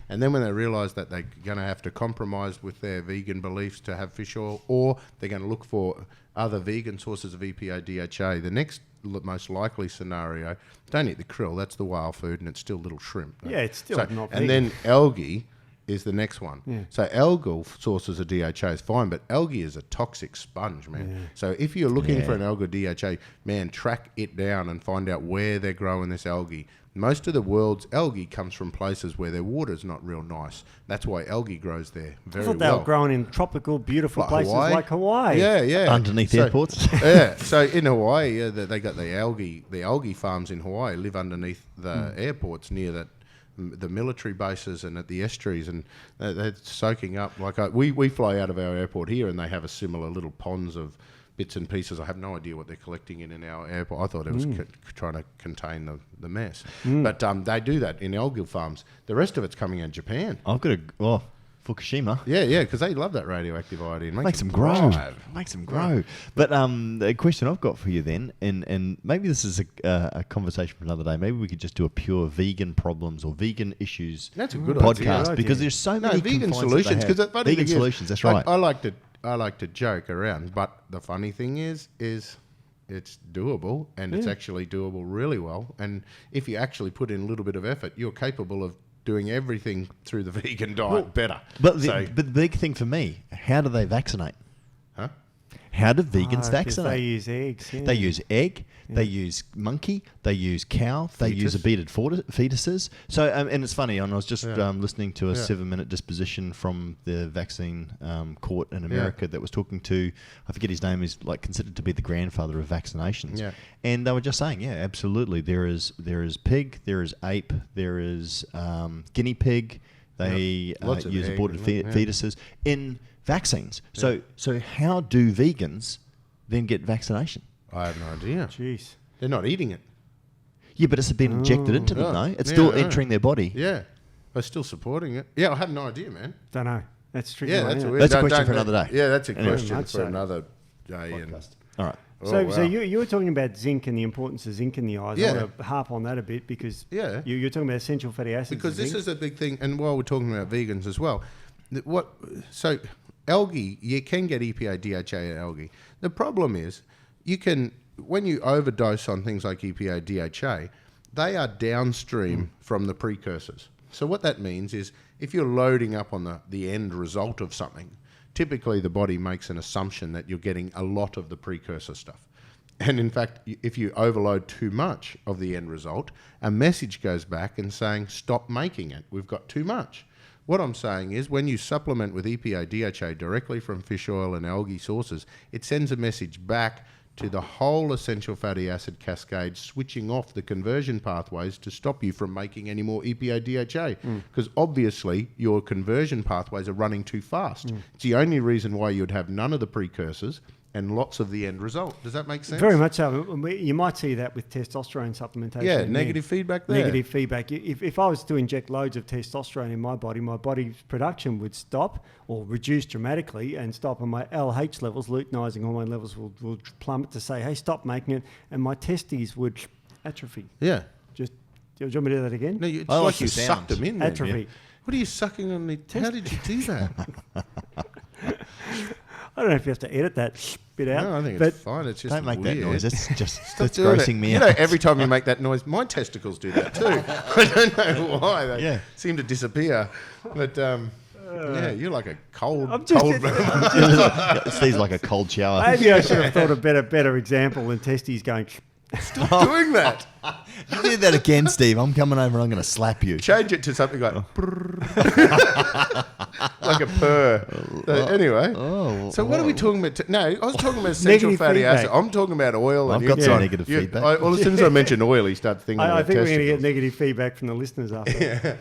And then when they realise that they're going to have to compromise with their vegan beliefs to have fish oil, or they're going to look for other vegan sources of EPA, DHA, the next most likely scenario, don't eat the krill, that's the whale food, and it's still little shrimp. Yeah, it's still not And vegan. then algae is the next one. Yeah. So algal sources of DHA is fine, but algae is a toxic sponge, man. Yeah. So if you're looking for an algal DHA, man, track it down and find out where they're growing this algae. Most of the world's algae comes from places where their water's not real nice. That's why algae grows there I very thought they well. were growing in tropical, beautiful Like places Hawaii? like Hawaii. Yeah, yeah. Underneath So- airports. Yeah. So in Hawaii, they got the algae farms in Hawaii live underneath the airports near the military bases and at the estuaries, and they're soaking up. Like we fly out of our airport here, and they have a similar little ponds of bits and pieces. I have no idea what they're collecting in our airport. I thought it was trying to contain the mess. But they do that in algal farms. The rest of it's coming out of Japan. I've got Fukushima. Yeah, because they love that radioactive iodine. Makes them grow. thrive. Makes them grow. But the question I've got for you then, and maybe this is a conversation for another day. Maybe we could just do a pure vegan problems or vegan issues That's a good podcast idea. because there's so many vegan confines solutions. that they have. Because Vegan solutions. That's like, right. I like to joke around, but the funny thing is it's doable, and it's actually doable really well. And if you actually put in a little bit of effort, you're capable of doing everything through the vegan diet better. But So- but the big thing for me, how do they vaccinate? huh? How do vegans 'Cause vaccinate? They use eggs. Yeah. They use egg, they use monkey, they use cow, they use Fetus. abated fetuses. So, and it's funny, and I was just listening to a 7-minute disposition from the vaccine court in America that was talking to, I forget his name, is like considered to be the grandfather of vaccinations. Yeah. And they were just saying, absolutely, there is pig, there is ape, there is guinea pig. They Lots of use egg, aborted isn't it? Yeah. fetuses in vaccines. So how do vegans then get vaccination? I have no idea. Jeez. They're not eating it. Yeah, but it's been injected into them, Oh. though. It's Yeah, still I know. entering their body. Yeah, they're still supporting it. Yeah, I have no idea, man. Don't know. That's tricky. Yeah, one, that's a isn't it? weird. That's a don't- question for don't- another day. Yeah, that's a Anyway. question Much for so. another day. All right. So wow. you were talking about zinc and the importance of zinc in the eyes. Yeah. I want to harp on that a bit because Yeah. you're talking about essential fatty acids. Because of this zinc. is a big thing, and while we're talking about vegans as well, so algae, you can get EPA, DHA in algae. The problem is, when you overdose on things like EPA, DHA, they are downstream from the precursors. So what that means is, if you're loading up on the end result of something, typically the body makes an assumption that you're getting a lot of the precursor stuff. And in fact, if you overload too much of the end result, a message goes back and saying, stop making it. We've got too much. What I'm saying is, when you supplement with EPA, DHA directly from fish oil and algae sources, it sends a message back to the whole essential fatty acid cascade, switching off the conversion pathways to stop you from making any more EPA, DHA. Because obviously your conversion pathways are running too fast. It's the only reason why you'd have none of the precursors and lots of the end result. Does that make sense? Very much so. You might see that with testosterone supplementation. Yeah, negative feedback there. Negative feedback. If I was to inject loads of testosterone in my body's production would stop or reduce dramatically and stop, and my LH levels, luteinizing hormone levels, will plummet to say, hey, stop making it, and my testes would atrophy. Yeah. Just, do you want me to do that again? No, it's I like like you the sucked sound. them in. Then. Atrophy. What are you sucking on the... How did you do that? I don't know if you have to edit that bit out. No, I think it's fine. It's just Don't make weird. that noise. It's just that's Doing grossing it. me You out. know, every time you make that noise, my testicles do that too. I don't know why. They seem to disappear. But yeah, you're like a cold... Steve's like a cold shower. Maybe I should have thought a better example than testes going... Stop doing that. You did that again, Steve. I'm coming over and I'm going to slap you. Change it to something like... like a purr. So anyway. So what are we talking about? No, I was talking about essential Negative fatty feedback. acid. I'm talking about oil. I've and got you- some negative feedback. Well, as soon as I mention oil, he starts thinking I about think we're going to get testicles. negative feedback from the listeners after. Yeah.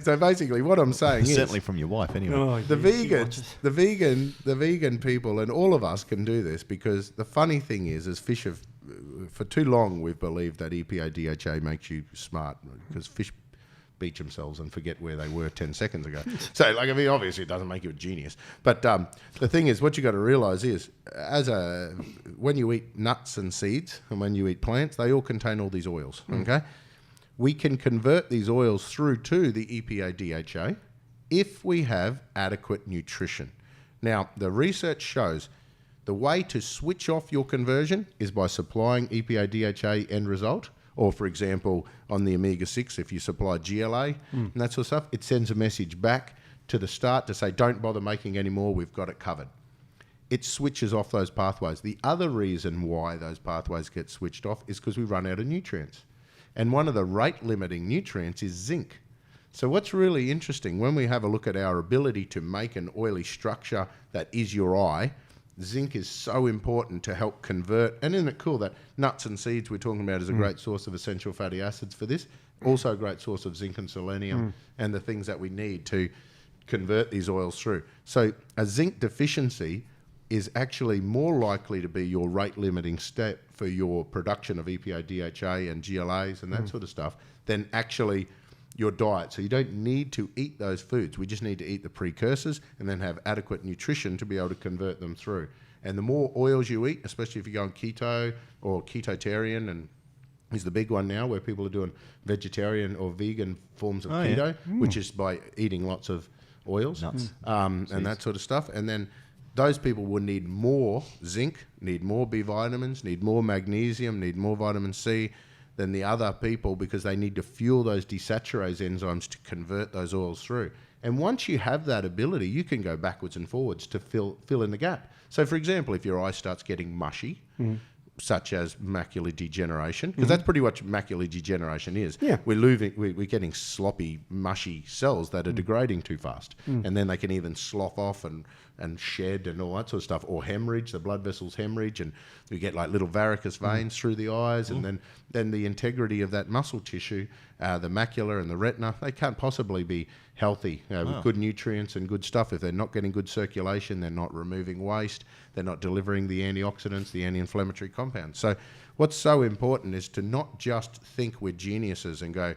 So basically, what I'm saying is Certainly from your wife, anyway. Oh, the yeah, she vegans, watches. the vegan people, and all of us can do this because the funny thing is, fish have, for too long, we've believed that EPA DHA makes you smart because fish beach themselves and forget where they were 10 seconds ago. So, like, I mean, obviously it doesn't make you a genius. But the thing is, what you got to realise is, when you eat nuts and seeds and when you eat plants, they all contain all these oils, okay? We can convert these oils through to the EPA DHA if we have adequate nutrition. Now, the research shows the way to switch off your conversion is by supplying EPA DHA end result, or for example, on the omega-6, if you supply GLA and that sort of stuff, it sends a message back to the start to say, don't bother making any more, we've got it covered. It switches off those pathways. The other reason why those pathways get switched off is because we run out of nutrients. And one of the rate-limiting nutrients is zinc. So what's really interesting, when we have a look at our ability to make an oily structure that is your eye, zinc is so important to help convert. And isn't it cool that nuts and seeds we're talking about is a great source of essential fatty acids for this? Also a great source of zinc and selenium and the things that we need to convert these oils through. So a zinc deficiency is actually more likely to be your rate-limiting step for your production of EPA, DHA and GLAs and that sort of stuff than actually your diet. So you don't need to eat those foods. We just need to eat the precursors and then have adequate nutrition to be able to convert them through. And the more oils you eat, especially if you go on keto or ketotarian, and is the big one now where people are doing vegetarian or vegan forms of keto, which is by eating lots of oils Nuts. and that sort of stuff. And then those people will need more zinc, need more B vitamins, need more magnesium, need more vitamin C than the other people because they need to fuel those desaturase enzymes to convert those oils through. And once you have that ability, you can go backwards and forwards to fill in the gap. So, for example, if your eye starts getting mushy, such as macular degeneration, because that's pretty much macular degeneration is. Yeah. We're getting sloppy, mushy cells that are degrading too fast. And then they can even slough off and shed and all that sort of stuff, or hemorrhage, the blood vessels hemorrhage, and we get like little varicose veins through the eyes, and then the integrity of that muscle tissue, the macula and the retina, they can't possibly be healthy with good nutrients and good stuff if they're not getting good circulation, they're not removing waste, they're not delivering the antioxidants, the anti-inflammatory compounds. So what's so important is to not just think we're geniuses and go,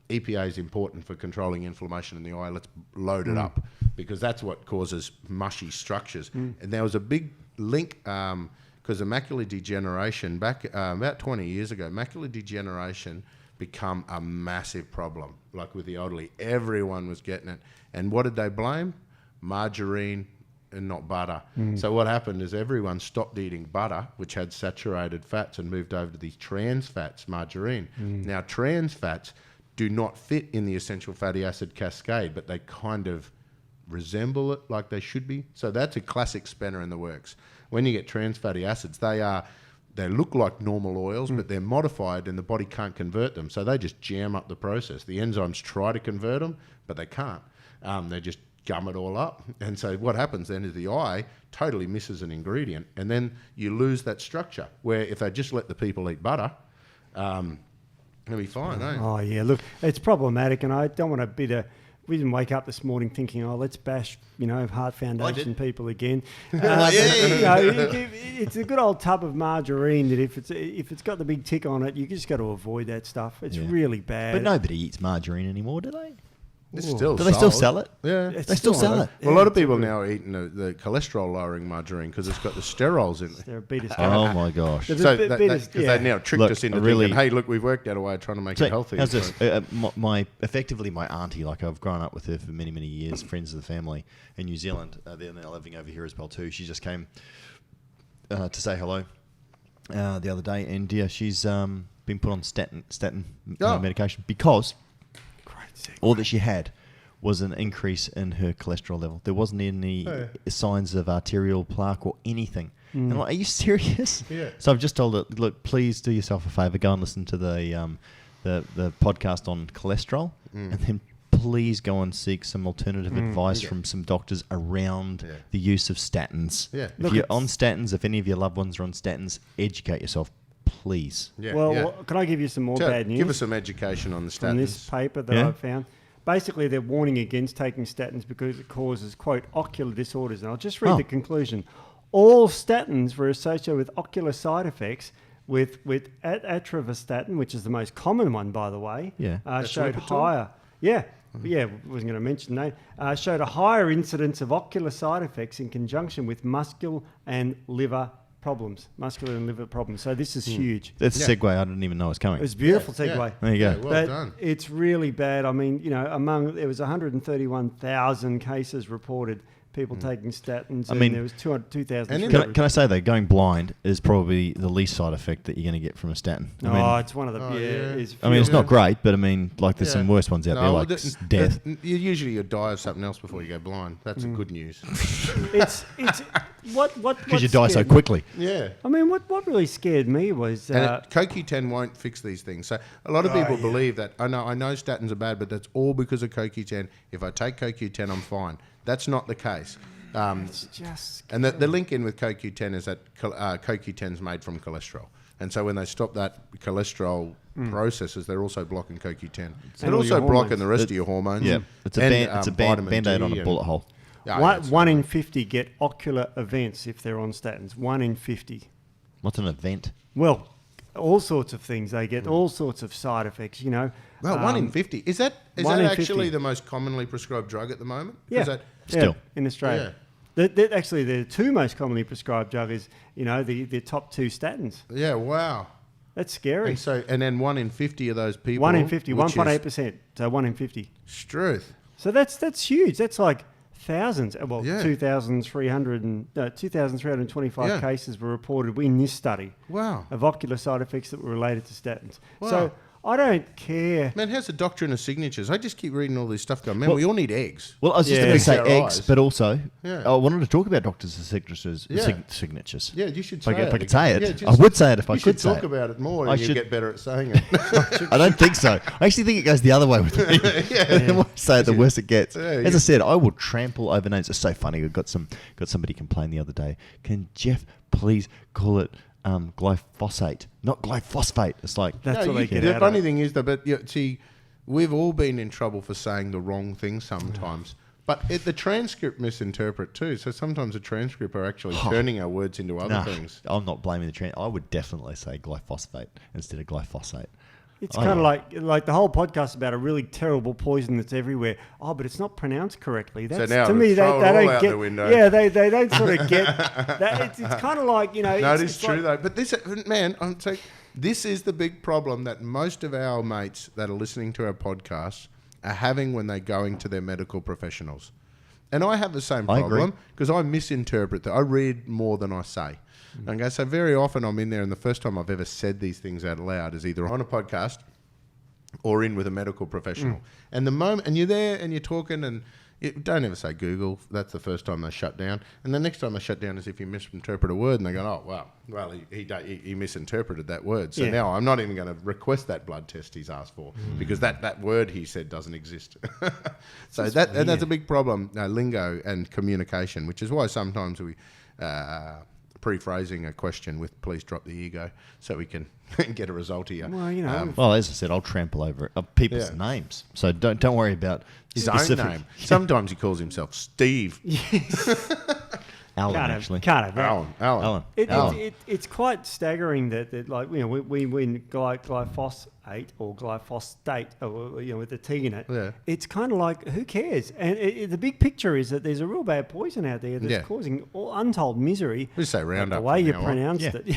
EPA is important for controlling inflammation in the eye, let's load it up, because that's what causes mushy structures. And there was a big link, because of macular degeneration, back about 20 years ago, macular degeneration become a massive problem, like with the elderly. Everyone was getting it. And what did they blame? Margarine and not butter. So what happened is everyone stopped eating butter, which had saturated fats, and moved over to these trans fats, margarine. Now, trans fats do not fit in the essential fatty acid cascade, but they kind of resemble it like they should be. So that's a classic spanner in the works. When you get trans fatty acids, they look like normal oils, but they're modified and the body can't convert them. So they just jam up the process. The enzymes try to convert them, but they can't. They just gum it all up. And so what happens then is the eye totally misses an ingredient, and then you lose that structure, where if they just let the people eat butter, it'll be fine, eh? Oh, yeah. Look, it's problematic, and I don't want to we didn't wake up this morning thinking, oh, let's bash, Heart Foundation people again. It's a good old tub of margarine that if it's got the big tick on it, you just got to avoid that stuff. It's really bad. But nobody eats margarine anymore, do they? It's still Do they still sell it? Yeah. They still sell it. Well, a lot of people now are eating the cholesterol-lowering margarine because it's got the sterols in it. They're a beta Oh, my gosh. So they now tricked us into thinking, hey, look, we've worked out a way of trying to make it healthy. How's this? Effectively, my auntie, like I've grown up with her for many, many years, friends of the family in New Zealand. They're now living over here as well too. She just came to say hello the other day, and she's been put on statin medication because all that she had was an increase in her cholesterol level. There wasn't any signs of arterial plaque or anything. And I'm like, are you serious? Yeah. So I've just told her, look, please do yourself a favour, go and listen to the podcast on cholesterol, and then please go and seek some alternative advice from some doctors around the use of statins. Yeah. If you're on statins, if any of your loved ones are on statins, educate yourself, please. Yeah. Well, can I give you some more bad news? Give us some education on the statins. From this paper that I've found. Basically, they're warning against taking statins because it causes, quote, ocular disorders. And I'll just read the conclusion. All statins were associated with ocular side effects with atorvastatin, which is the most common one, by the way, showed higher. Yeah, wasn't going to mention that. Showed a higher incidence of ocular side effects in conjunction with muscular and liver problems. So this is huge. That's a segue I didn't even know was coming. It was a beautiful segue. Yeah. There you go. Well done. It's really bad. I mean, there was 131,000 cases reported. People taking statins, and there was 2,000. Can I say though, going blind is probably the least side effect that you're going to get from a statin. It's one of the it's not great, but there's some worse ones out there, like death. You die of something else before you go blind. That's good news. It's what because you die so quickly. Yeah. I mean, what really scared me was CoQ10 won't fix these things. So a lot of people believe that I know statins are bad, but that's all because of CoQ10. If I take CoQ10, I'm fine. That's not the case. It's just and the link in with CoQ10 is that CoQ10 is made from cholesterol. And so when they stop that cholesterol processes, they're also blocking CoQ10. They're also blocking the rest of your hormones. Yeah, it's a band-aid on a bullet hole. One in 50 get ocular events if they're on statins. 1 in 50. What's an event? Well, all sorts of things. They get all sorts of side effects, Well, 1 in 50. Is that actually the most commonly prescribed drug at the moment? Yeah. Still. In Australia. Yeah. Actually, the two most commonly prescribed drug is, the top two statins. Yeah, wow. That's scary. And then 1 in 50 of those people. 1 in 50, 1.8%. So 1 in 50. Struth. So that's huge. That's like thousands. Well, 2,325 cases were reported in this study. Wow. Of ocular side effects that were related to statins. Wow. So I don't care. Man, how's the doctrine of signatures? I just keep reading all this stuff going, man, we all need eggs. Well, I was just going to say eggs, but also I wanted to talk about doctors' signatures. Signatures. Yeah, you should say it. If I could say it. I would say it if I could say it. You should talk about it more and you get better at saying it. I don't think so. I actually think it goes the other way with me. The more I say it, the worse it gets. As I said, I will trample over names. It's so funny. We've got somebody complain the other day. Can Jeff please call it glyphosate, not glyphosate? It's like that's what they get. The funny thing is that, see, we've all been in trouble for saying the wrong thing sometimes. But the transcript misinterpret too. So sometimes the transcript are actually turning our words into other things. I'm not blaming the transcript. I would definitely say glyphosate instead of glyphosate. It's kind of like the whole podcast about a really terrible poison that's everywhere. Oh, but it's not pronounced correctly. That's, so now to me, they don't out get. The window. Yeah, they don't sort of get that. It's kind of like No, it is true though. But this, man, I'm saying this is the big problem that most of our mates that are listening to our podcasts are having when they're going to their medical professionals. And I have the same problem because I misinterpret that. I read more than I say. Okay, so very often I'm in there, and the first time I've ever said these things out loud is either on a podcast or in with a medical professional. And the moment, and you're there and you're talking, and you don't ever say Google. That's the first time they shut down. And the next time they shut down is if you misinterpret a word, and they go, oh, well, he misinterpreted that word. So now I'm not even going to request that blood test he's asked for because that word he said doesn't exist. So that's a big problem, lingo and communication, which is why sometimes we... pre-phrasing a question with "Please drop the ego," so we can get a result here. Well, you know, Well, as I said, I'll trample over people's names, so don't worry about His own name. Sometimes he calls himself Steve. Alan, actually. Can't have that. Alan. It's quite staggering that like, you know, we win glyphosate or glyphosate, or, you know, with the T in it. Yeah. It's kind of like, who cares? And the big picture is that there's a real bad poison out there that's causing all untold misery. We say Roundup. The way you from now on. pronounced it.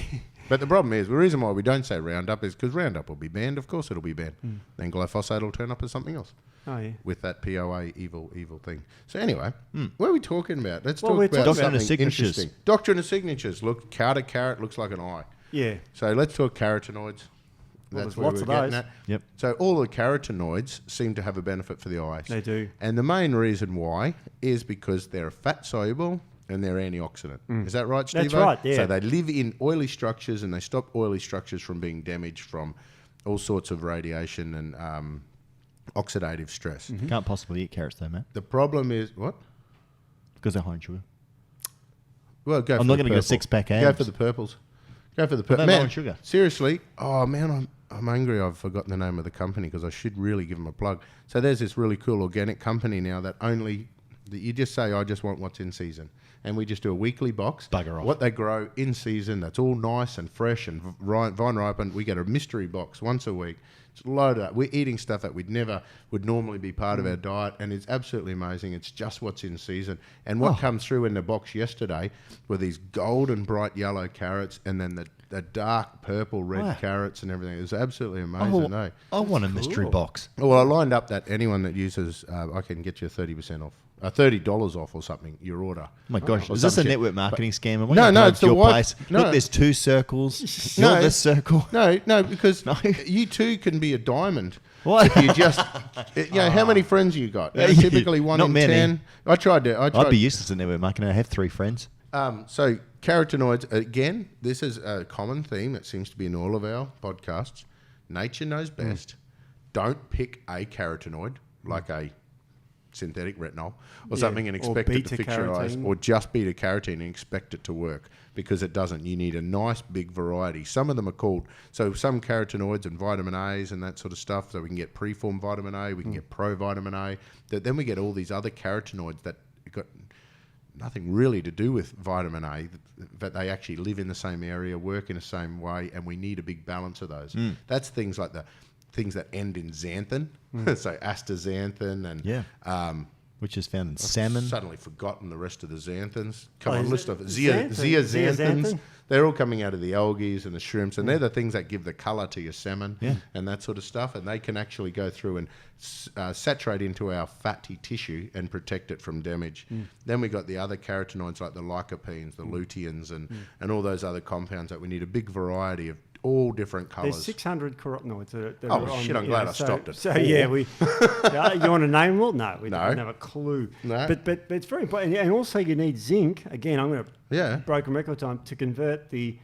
But the problem is, the reason why we don't say Roundup is because Roundup will be banned. Of course it'll be banned. Then glyphosate will turn up as something else. Oh, yeah. With that POA evil thing. So anyway, what are we talking about? Let's Well, talk we're about talking something about signatures. interesting. Doctrine of signatures. Look, carrot looks like an eye. Yeah. So let's talk carotenoids. Well, That's there's where lots we're of getting those. at. Yep. So all the carotenoids seem to have a benefit for the eyes. They do. And the main reason why is because they're fat soluble and they're antioxidant. Is that right, Steve? That's right, yeah. So they live in oily structures and they stop oily structures from being damaged from all sorts of radiation and oxidative stress. Can't possibly eat carrots though, man, The problem is, what? because they're high in sugar. Well, go. I'm not going to go 6-pack abs. Go for the purples. Go for the They're purples. low Man, in sugar. seriously. Oh man, I'm angry. I've forgotten the name of the company because I should really give them a plug. So there's this really cool organic company now that you just say, I just want what's in season. And we just do a weekly box. Bugger off. What they grow in season, that's all nice and fresh and vine ripened. We get a mystery box once a week. It's loaded up. We're eating stuff that would normally be part of our diet, and it's absolutely amazing. It's just what's in season. And what comes through in the box yesterday were these golden bright yellow carrots, and then the dark purple red carrots and everything. It was absolutely amazing. I want a mystery box. Well, I lined up that anyone that uses, I can get you 30% off. $30 off or something, your order. Oh my gosh, Or is this some a shit. network marketing scam? Am I No, gonna no, come it's to the your wife- place? no. Look, there's 2 circles. No. You're this circle. No, because No. you too can be a diamond. What? If you just, how many friends you got? Typically 1 Not in many. 10. I tried. I'd be useless at network marketing. I have 3 friends. So carotenoids, again, this is a common theme that seems to be in all of our podcasts. Nature knows best. Don't pick a carotenoid like a synthetic retinol or something and expect it to fix your eyes, beta-carotene. or just beta carotene and expect it to work, because it doesn't. You need a nice big variety. Some of them are called, so some carotenoids and vitamin A's and that sort of stuff, so we can get preformed vitamin A, we can get provitamin A, then we get all these other carotenoids that got nothing really to do with vitamin A, but they actually live in the same area, work in the same way, and we need a big balance of those. That's things like the things that end in xanthan, so astaxanthin and which is found in salmon. Suddenly forgotten the rest of the xanthans. Oh, On is list it of xanthan? zeaxanthins. Zeaxanthin? They're all coming out of the algae and the shrimps, and they're the things that give the colour to your salmon and that sort of stuff. And they can actually go through and saturate into our fatty tissue and protect it from damage. Then we got the other carotenoids like the lycopenes, the luteins, and all those other compounds that we need a big variety of, all different colours. There's 600 carotenoids that Oh, are on, shit, I'm glad I stopped it. So, yeah, you want to name them all? No, we No. don't have a clue. No. But it's very important. And also you need zinc. Again, I'm going to broken record time to convert the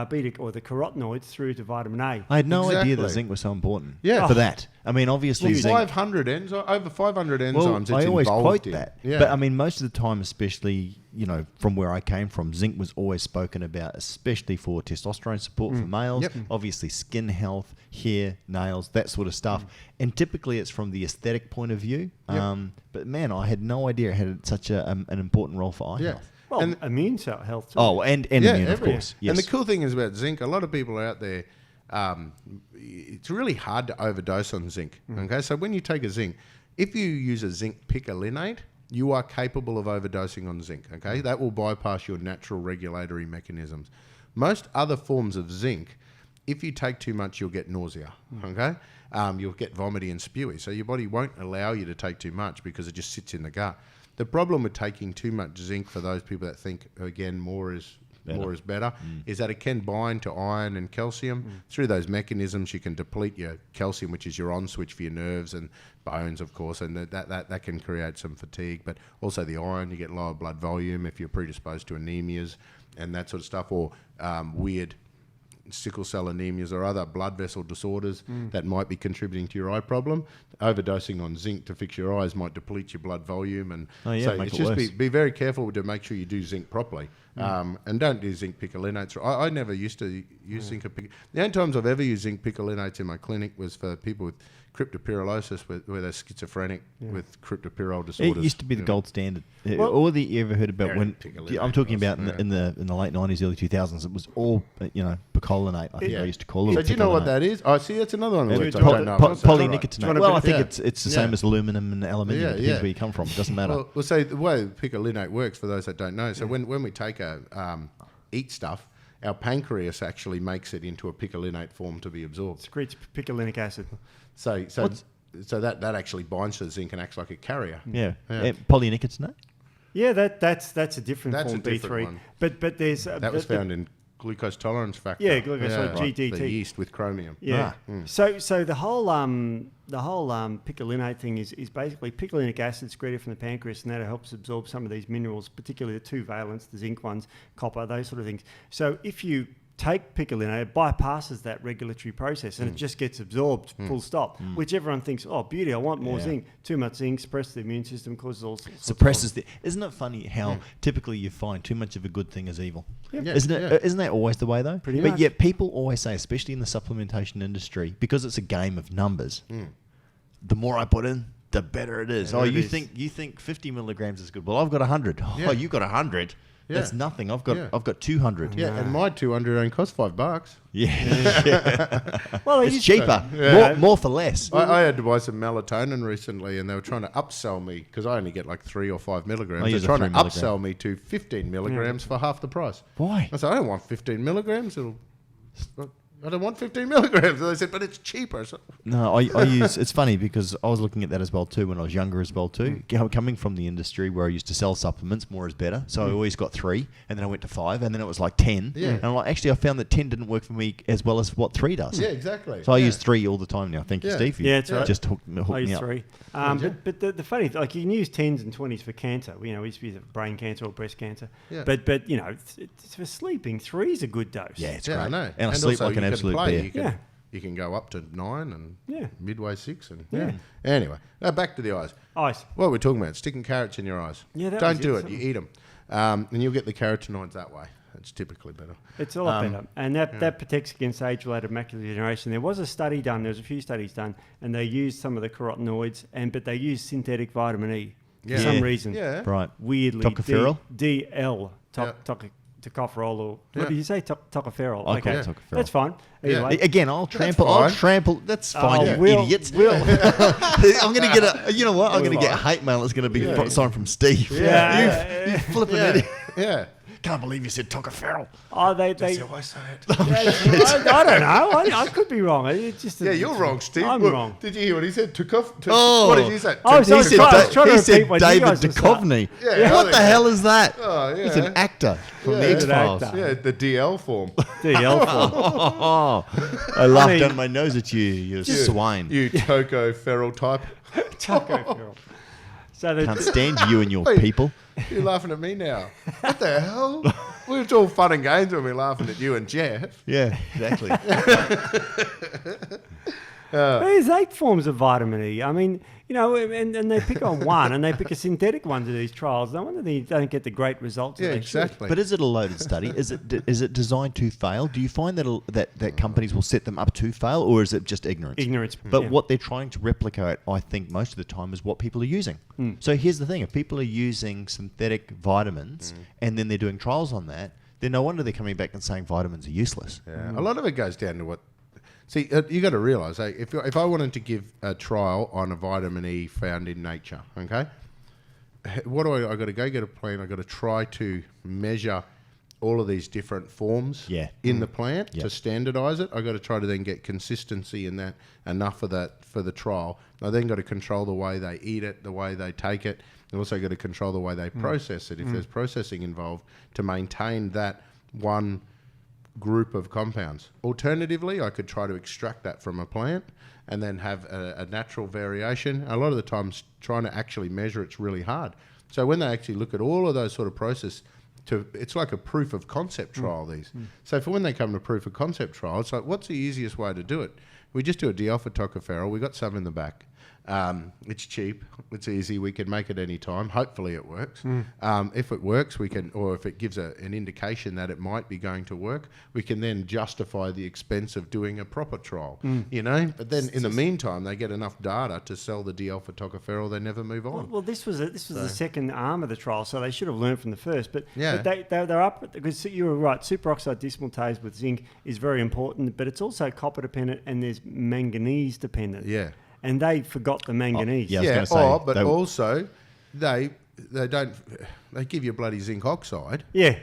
beta or the carotenoids through to vitamin A. I had no idea Exactly. that zinc was so important. Yeah. For that. I mean, obviously zinc. 500 enzymes, over 500 enzymes. Well, it's I always involved quote in. that. Yeah. But I mean, most of the time, especially, from where I came from, zinc was always spoken about, especially for testosterone support for males, Yep. obviously skin health, hair, nails, that sort of stuff. And typically it's from the aesthetic point of view. But man, I had no idea it had such an important role for eye Yeah. health. Well, And- immune cell health too. Oh, and immune, of everything. course. Yes. And the cool thing is about zinc, a lot of people are out there, it's really hard to overdose on zinc. Okay, so when you take a zinc, if you use a zinc picolinate, you are capable of overdosing on zinc. Okay, that will bypass your natural regulatory mechanisms. Most other forms of zinc, if you take too much, you'll get nausea. Okay, you'll get vomity and spewy. So your body won't allow you to take too much because it just sits in the gut. The problem with taking too much zinc, for those people that think, again, more is better, is that it can bind to iron and calcium. Through those mechanisms, you can deplete your calcium, which is your on switch for your nerves and bones, of course, and that can create some fatigue. But also the iron, you get lower blood volume if you're predisposed to anemias and that sort of stuff, or weird sickle cell anemias or other blood vessel disorders that might be contributing to your eye problem. Overdosing on zinc to fix your eyes might deplete your blood volume, and so it's just be very careful to make sure you do zinc properly. And don't do zinc picolinates. I never used to use zinc. The only times I've ever used zinc picolinates in my clinic was for people with cryptopyrrosis, where they're schizophrenic with cryptopyrrole disorders. It used to be the gold standard. All that you ever heard about when I'm talking about in the late 90s, early 2000s, it was all picolinate. I think I used to call it. So do you know what that is? Oh, see, that's another one. Polynicotinate. Well, I think it's the same as aluminum and aluminium. It depends where you come from. It doesn't matter. Well, so the way picolinate works, for those that don't know, so when we take eat stuff, our pancreas actually makes it into a picolinate form to be absorbed. Secretes picolinic acid. So that actually binds to the zinc and acts like a carrier. Yeah. Polynicotinate? Yeah, that's a different That's form, a different B3. one. But there's that was found in glucose tolerance factor. Yeah, glucose GDT. The yeast with chromium. Yeah. So the whole picolinate thing is basically picolinic acid secreted from the pancreas, and that helps absorb some of these minerals, particularly the two valents, the zinc ones, copper, those sort of things. So if you take picolinate, it bypasses that regulatory process and it just gets absorbed, full stop, which everyone thinks, oh, beauty, I want more zinc. Too much zinc suppresses the immune system, causes all sorts suppresses the... Isn't it funny how typically you find too much of a good thing is evil? Yep. Isn't it? Isn't that always the way, though? Pretty but much. yet people always say, especially in the supplementation industry, because it's a game of numbers, the more I put in, the better it is. You think 50 milligrams is good. Well, I've got 100. Oh, you got 100. That's nothing. I've got 200. Yeah, and my 200 only cost $5. Yeah. Well, it's cheaper. More for less. I had to buy some melatonin recently, and they were trying to upsell me because I only get like 3 or 5 milligrams. They're trying to upsell me to 15 milligrams for half the price. Why? I said, I don't want 15 milligrams. I don't want 15 milligrams. And they said, but it's cheaper. So. No, I use... It's funny because I was looking at that as well too when I was younger as well too. Coming from the industry where I used to sell supplements, more is better. So I always got 3, and then I went to 5, and then it was like 10. Yeah. And I'm like, actually, I found that 10 didn't work for me as well as what 3 does. Yeah, exactly. So I use 3 all the time now. Thank you, Steve. Yeah, that's right. Just hooked me I use up. 3. But the funny, like you can use 10s and 20s for cancer. We used to use brain cancer or breast cancer. Yeah. But it's for sleeping. 3 is a good dose. Yeah, it's great. great. I know. And I sleep like an absolute bear. You can go up to 9 and midway 6. And Anyway, back to the eyes. Eyes. What we're talking about, sticking carrots in your eyes. Yeah, don't do it. You eat them. And you'll get the carotenoids that way. It's typically better. It's a lot better. And that protects against age-related macular degeneration. There was a study done, there was a few studies done, and they used some of the carotenoids, but they used synthetic vitamin E for some reason. Yeah. Right. Weirdly. Tocopherol? DL. Tocopherol, or what did you say? Tocopherol. I call it tocopherol. That's fine. Anyway. Again, I'll trample. That's fine, you idiots. I'm going to get a... You know what? I'm going to get hate mail. It's going to be signed from Steve. You flipping idiot. Yeah. Can't believe you said tocopherol. Oh, That's how I say it. I don't know. I could be wrong. It's just you're wrong, Steve. I'm wrong. Did you hear what he said? What did you say? He said David Duchovny. What the hell is that? Oh, yeah. He's an actor from the X-Files. Yeah, the DL form. DL form. I laughed down my nose at you, you swine. You tocopherol type. Tocopherol. Can't stand you and your people. You're laughing at me now. What the hell? It's all fun and games when we're laughing at you and Jeff. Yeah, exactly. There's 8 forms of vitamin E. I mean, and they pick on one, and they pick a synthetic one to these trials. No wonder they don't get the great results. Yeah, exactly. But is it a loaded study? Is it designed to fail? Do you find that companies will set them up to fail, or is it just ignorance? Ignorance. But what they're trying to replicate, I think, most of the time is what people are using. So here's the thing. If people are using synthetic vitamins and then they're doing trials on that, then no wonder they're coming back and saying vitamins are useless. Yeah. A lot of it goes down to what... See, you got to realise, if I wanted to give a trial on a vitamin E found in nature, okay, what do I got to go get a plant? I got to try to measure all of these different forms in the plant to standardise it. I got to try to then get consistency in that, enough of that for the trial. I then got to control the way they eat it, the way they take it, and also got to control the way they process it if there's processing involved to maintain that one group of compounds. Alternatively, I could try to extract that from a plant and then have a natural variation. A lot of the times trying to actually measure it's really hard. So when they actually look at all of those sort of process it's like a proof of concept trial, these. So for when they come to proof of concept trial, it's like, what's the easiest way to do it? We just do a D-alpha tocopherol. We got some in the back. It's cheap. It's easy. We can make it any time. Hopefully it works. If it works, we can, or if it gives an indication that it might be going to work, we can then justify the expense of doing a proper trial, you know? But then in the meantime, they get enough data to sell the D-alpha tocopherol. They never move on. Well, this was the second arm of the trial, so they should have learned from the first. But, Yeah. but they're up, because you were right, superoxide dismutase with zinc is very important, but it's also copper dependent and there's manganese dependent. Yeah. And they forgot the manganese. yeah. I was gonna say, but they- also they give you bloody zinc oxide, Yeah.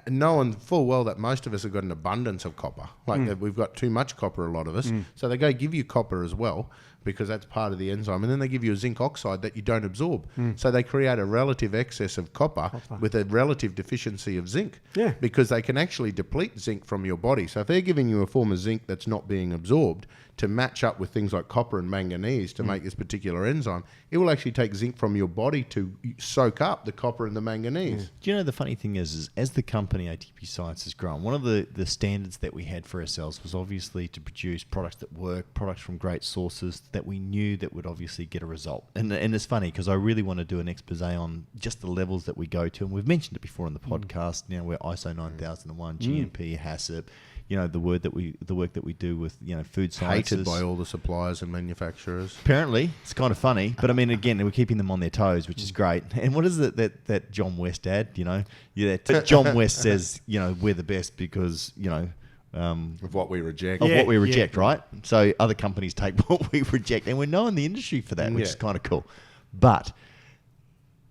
knowing full well that most of us have got an abundance of copper. Like we've got too much copper, a lot of us. So they go give you copper as well, because that's part of the enzyme. And then they give you a zinc oxide that you don't absorb. So they create a relative excess of copper with a relative deficiency of zinc. Yeah. Because they can actually deplete zinc from your body. So if they're giving you a form of zinc that's not being absorbed to match up with things like copper and manganese to make this particular enzyme, it will actually take zinc from your body to soak up the copper and the manganese. Do you know the funny thing is as the company ATP Science has grown, one of the standards that we had for ourselves was obviously to produce products that work, products from great sources that we knew that would obviously get a result. And it's funny because I really want to do an expose on just the levels that we go to. And we've mentioned it before in the podcast. Now we're ISO 9001, GMP, HACCP. You know, the work that we do with, you know, food sciences. Hated by all the suppliers and manufacturers. Apparently, it's kind of funny, but I mean, again, we're keeping them on their toes, which is great. And what is it that John West had? You know, that John West says, you know, we're the best because, you know, Of what we reject. of what we reject, right? So other companies take what we reject, and we're known the industry for that, which is kind of cool. But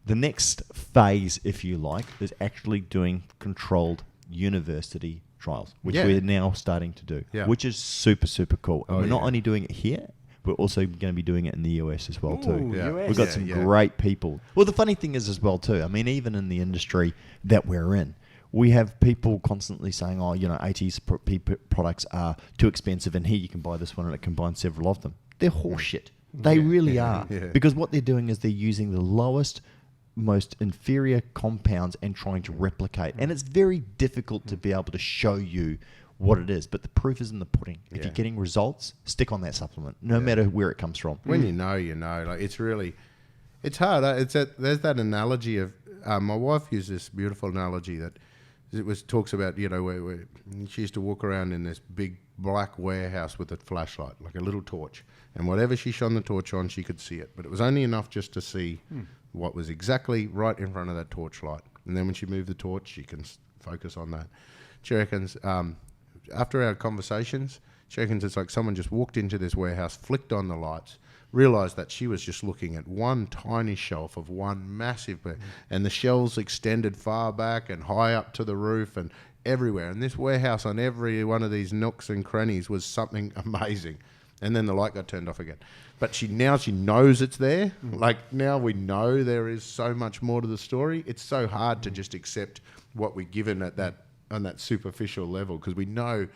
the next phase, if you like, is actually doing controlled university trials, which we're now starting to do, which is super, super cool. And we're not only doing it here, we're also going to be doing it in the US as well too. Yeah. US. We've got some great people. Well, the funny thing is as well too, I mean, even in the industry that we're in, we have people constantly saying, oh, you know, ATP products are too expensive, and here you can buy this one and it combines several of them. They're horseshit. They really are. Yeah. Because what they're doing is they're using the lowest, most inferior compounds and trying to replicate. And it's very difficult to be able to show you what it is, but the proof is in the pudding. If you're getting results, stick on that supplement, no matter where it comes from. When you know, you know. Like it's hard. There's that analogy of my wife used this beautiful analogy that talks about, you know, where she used to walk around in this big black warehouse with a flashlight, like a little torch, and whatever she shone the torch on, she could see it, but it was only enough just to see what was exactly right in front of that torchlight. And then when she moved the torch, she can focus on that. She reckons, after our conversations, she reckons it's like someone just walked into this warehouse, flicked on the lights, realised that she was just looking at one tiny shelf of one massive bag, and the shelves extended far back and high up to the roof and everywhere. And this warehouse on every one of these nooks and crannies was something amazing. And then the light got turned off again. But she knows it's there. Like now we know there is so much more to the story. It's so hard to just accept what we're given on that superficial level, because we know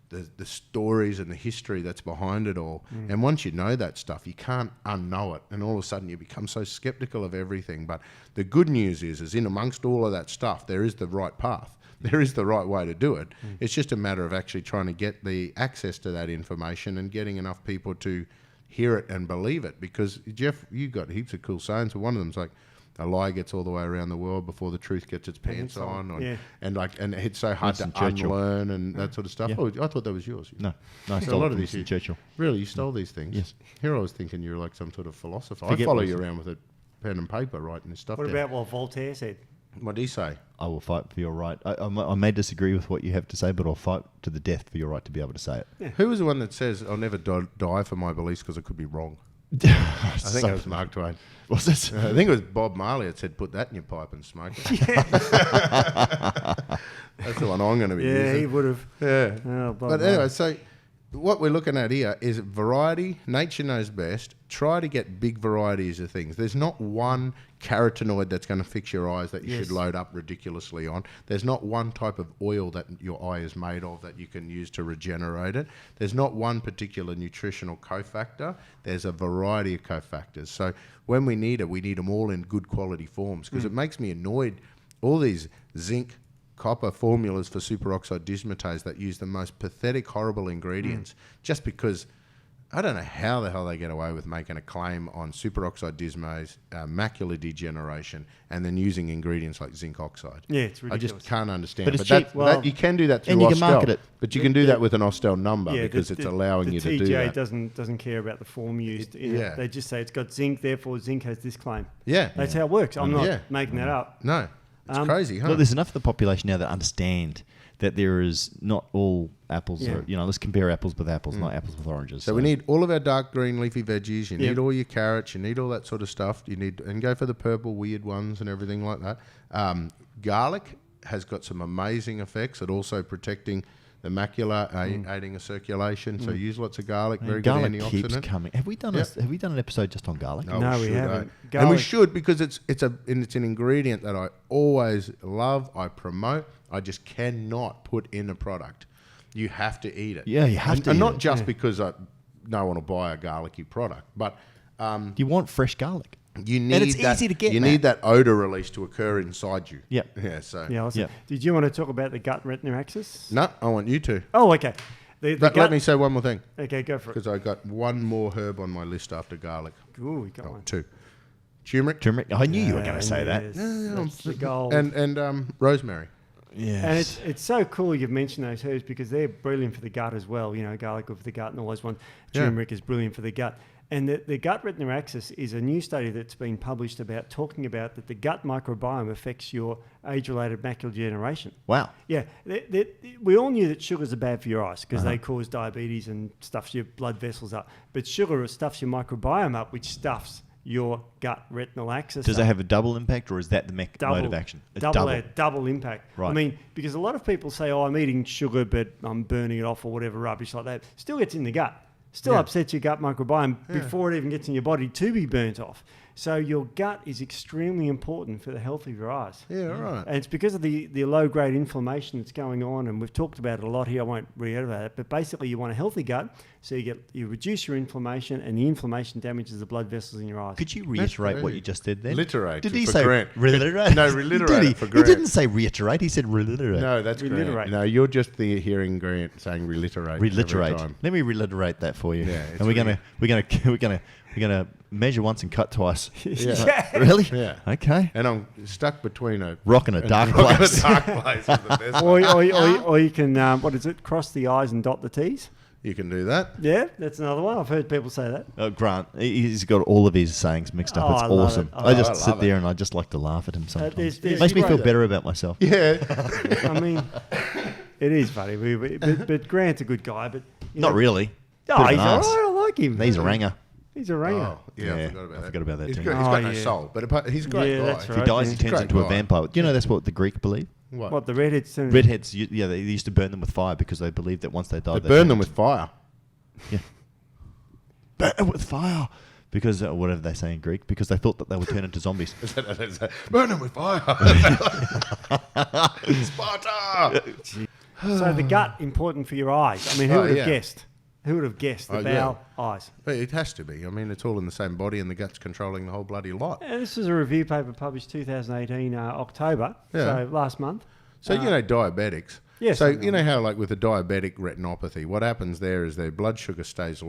the stories and the history that's behind it all. And once you know that stuff, you can't unknow it. And all of a sudden you become so skeptical of everything. But the good news is in amongst all of that stuff, there is the right path. There is the right way to do it. It's just a matter of actually trying to get the access to that information and getting enough people to hear it and believe it. Because, Jeff, you got heaps of cool sayings. One of them's like, a lie gets all the way around the world before the truth gets its pants on. And it's so hard to unlearn and that sort of stuff. Yeah. Oh, I thought that was yours. No, I So stole a lot it of from these Winston Churchill. Really, you stole these things? Yes. Here I was thinking you were like some sort of philosopher. Forget I follow Winston. you around with a pen and paper writing this stuff What down. about what Voltaire said? What do you say? I will fight for your right. I may disagree with what you have to say, but I'll fight to the death for your right to be able to say it. Yeah. Who was the one that says, I'll never die for my beliefs because I could be wrong? I think it was Mark Twain. Was this? I think it was Bob Marley that said, put that in your pipe and smoke it. That's the one I'm going to be using. Yeah, he would have. Yeah. Oh, But anyway, so what we're looking at here is variety. Nature knows best. Try to get big varieties of things. There's not one carotenoid that's going to fix your eyes that you should load up ridiculously on. There's not one type of oil that your eye is made of that you can use to regenerate it. There's not one particular nutritional cofactor. There's a variety of cofactors. So when we need it, we need them all in good quality forms, because it makes me annoyed all these zinc, copper formulas for superoxide dismutase that use the most pathetic, horrible ingredients just because I don't know how the hell they get away with making a claim on superoxide dismutase, macular degeneration, and then using ingredients like zinc oxide. Yeah, it's ridiculous. I just can't understand. But it's cheap. That, you can do that through and you Austell, can market it. but you can do that with an Austell number Yeah, because it's allowing you to do TGA that. doesn't care about the form used in it. They just say it's got zinc, therefore zinc has this claim. Yeah. That's how it works. I'm not making that up. No. It's crazy, huh? Look, there's enough of the population now that understand that there is not all apples are, let's compare apples with apples, not apples with oranges. So we need all of our dark green leafy veggies. You need all your carrots. You need all that sort of stuff. You need, and go for the purple weird ones and everything like that. Garlic has got some amazing effects at also protecting the macula, aiding a circulation. So use lots of garlic. Very garlic good antioxidant. keeps coming. Have we done an episode just on garlic? No, we haven't. And we should, because it's an ingredient that I always love. I promote. I just cannot put in a product. You have to eat it. Yeah, you have to. And eat not it. just because I don't want to buy a garlicky product, but You want fresh garlic. you need And it's that, easy to get, You Matt. need that odor release to occur inside you. Yep. Yeah. So Yeah, awesome. Yep. Did you want to talk about the gut retina axis? no, I want you to. Oh, okay. The But gut, let me say one more thing, okay, go for it. because I got one more herb on my list after garlic. Ooh, we got one. Two, turmeric, Turmeric. I knew you were going to say that. Yes, that's the goal. and rosemary. Yes. And it's so cool you've mentioned those herbs because they're brilliant for the gut as well. Garlic good for the gut and all those ones. Turmeric is brilliant for the gut. And the gut retina axis is a new study that's been published talking about that the gut microbiome affects your age-related macular degeneration. Wow. Yeah, we all knew that sugars are bad for your eyes because they cause diabetes and stuffs your blood vessels up. But sugar stuffs your microbiome up, which stuffs your gut retinal axis. Does it have a double impact, or is that the mode of action? Double impact. Right. I mean, because a lot of people say, "Oh, I'm eating sugar, but I'm burning it off," or whatever rubbish like that. Still gets in the gut. Still upsets your gut microbiome before it even gets in your body to be burnt off. So your gut is extremely important for the health of your eyes. Yeah, right. And it's because of the low-grade inflammation that's going on, and we've talked about it a lot here. I won't reiterate it, but basically you want a healthy gut, so you reduce your inflammation, and the inflammation damages the blood vessels in your eyes. Could you reiterate what you just said then? Reiterate Did he for say Grant. reiterate? No, reliterate Did he? it for Grant. He didn't say reiterate. He said reiterate. No, that's Reliterate. Grant. No, you're just hearing Grant saying reliterate. Reliterate. every time. Let me reliterate that for you. Yeah, and we're gonna measure once and cut twice. Yeah. Really? Yeah. Okay. And I'm stuck between a Rock and a dark rock and place. a dark place. Is the best Or you can, cross the I's and dot the T's? You can do that. Yeah, that's another one. I've heard people say that. Grant, he's got all of his sayings mixed up. Oh, It's I love awesome. it. I just I sit love there and I just like to laugh at him sometimes. there's Makes me feel great- better about myself. Yeah. I mean, it is funny. But Grant's a good guy. But Not really. Oh, Bit of he's an all arse. right. I like him. He's a ranger. He's a ringer. Oh, yeah, I forgot about that. I forgot about that He's too. great. He's Oh, got no yeah. soul, but he's a great Yeah, guy. that's If he right. dies, Yeah. he turns Great into a guy. vampire. Do you know that's what the Greek believe? What, the redheads? Redheads, they used to burn them with fire because they believed that once they died, They burn them with fire. Yeah. Burn them with fire. Because, whatever they say in Greek, because they thought that they would turn into zombies. Burn them with fire. Sparta. So the gut important for your eyes. I mean, who Oh, would have yeah. guessed? Who would have guessed the Oh, yeah. bowel, eyes? But it has to be. I mean, it's all in the same body, and the gut's controlling the whole bloody lot. And this is a review paper published 2018 October, so last month. So diabetics. Yes, So I know. you know how, like with a diabetic retinopathy, what happens there is their blood sugar stays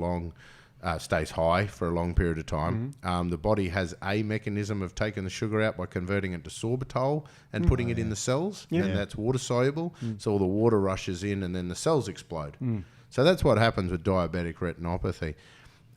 high for a long period of time. Mm-hmm. The body has a mechanism of taking the sugar out by converting it to sorbitol and putting it in the cells, and that's water soluble. So all the water rushes in, and then the cells explode. So that's what happens with diabetic retinopathy.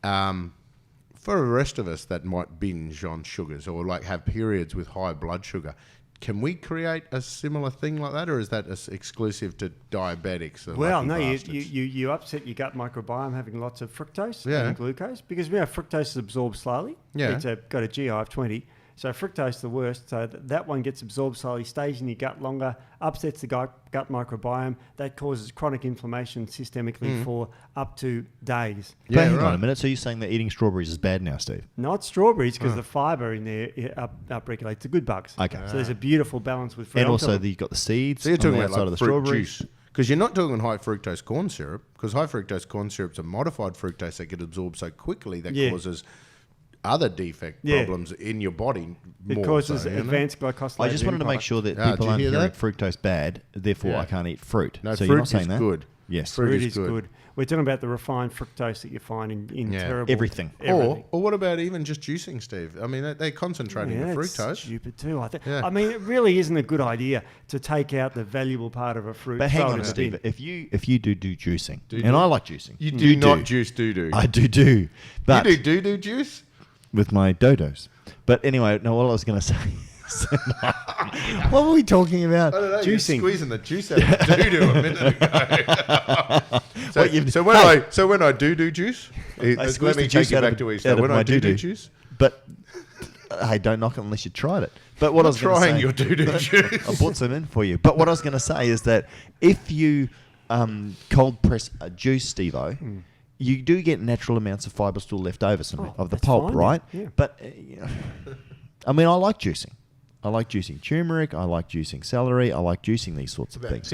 For the rest of us that might binge on sugars or like have periods with high blood sugar, can we create a similar thing like that, or is that exclusive to diabetics? the Well, lucky no, bastards? you upset your gut microbiome having lots of fructose Yeah. and glucose because fructose is absorbed slowly. Yeah. It's got a GI of 20. So fructose is the worst. So that one gets absorbed slowly, stays in your gut longer, upsets the gut microbiome. That causes chronic inflammation systemically for up to days. But hang on right. a minute. So you're saying that eating strawberries is bad now, Steve? Not strawberries because the fibre in there upregulates the good bugs. Okay. So there's a beautiful balance with fruit. And also, you've got the seeds So you're on talking the about outside like of the fruit strawberries. juice. Because you're not talking high fructose corn syrup, because high fructose corn syrup's a modified fructose that gets absorbed so quickly that Yeah. causes other defect problems in your body. It causes advanced glycosylated. I just wanted to make sure that people aren't hearing fructose bad, therefore I can't eat fruit. No, so fruit you're not saying is that? good. Yes. Fruit is good. We're talking about the refined fructose that you find in terrible... Everything. Or what about even just juicing, Steve? I mean, they're concentrating the fructose. That's stupid too, I think. I mean, it really isn't a good idea to take out the valuable part of a fruit. But hang on, Steve. If you do juicing, I like juicing. You do not juice doo-doo. I do. But you do doo-doo juice? With my dodos. But anyway, no, what I was going to say... what were we talking about? I don't know. Juicing. You're squeezing the juice out of doo-doo a minute ago. So when I do juice, let me take you back to East. When I do juice, but hey, don't knock it unless you tried it. But what I was going to say, your do juice. I brought some in for you. But what I was going to say is that if you cold press a juice, Steve-O, you do get natural amounts of fibre still left over of the pulp, right? Yeah. But I mean, I like juicing. I like juicing turmeric. I like juicing celery. I like juicing these sorts of things.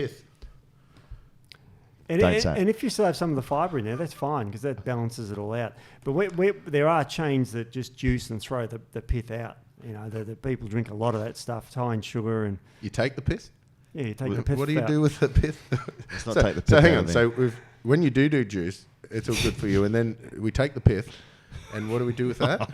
And if you still have some of the fibre in there, that's fine because that balances it all out. But there are chains that just juice and throw the pith out. You know, the people drink a lot of that stuff, high in sugar. And you take the pith? Yeah, you take the pith. What do you do with the pith? Let's not take the pith. So hang on. So when you do juice, it's all good for you, and then we take the pith. And what do we do with that?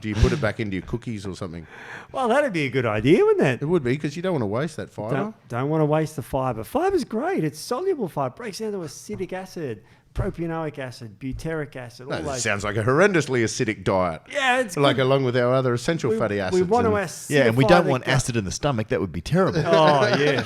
Do you put it back into your cookies or something? Well, that'd be a good idea, wouldn't it? It would be, because you don't want to waste that fibre. Don't want to waste the fibre. Fiber's great. It's soluble fibre. Breaks down to acetic acid, propionic acid, butyric acid. All those. Sounds like a horrendously acidic diet. Yeah, it's like good. Along with our other essential fatty acids. We want to acidify. Yeah, and we don't want acid in the stomach. That would be terrible. Oh, yeah.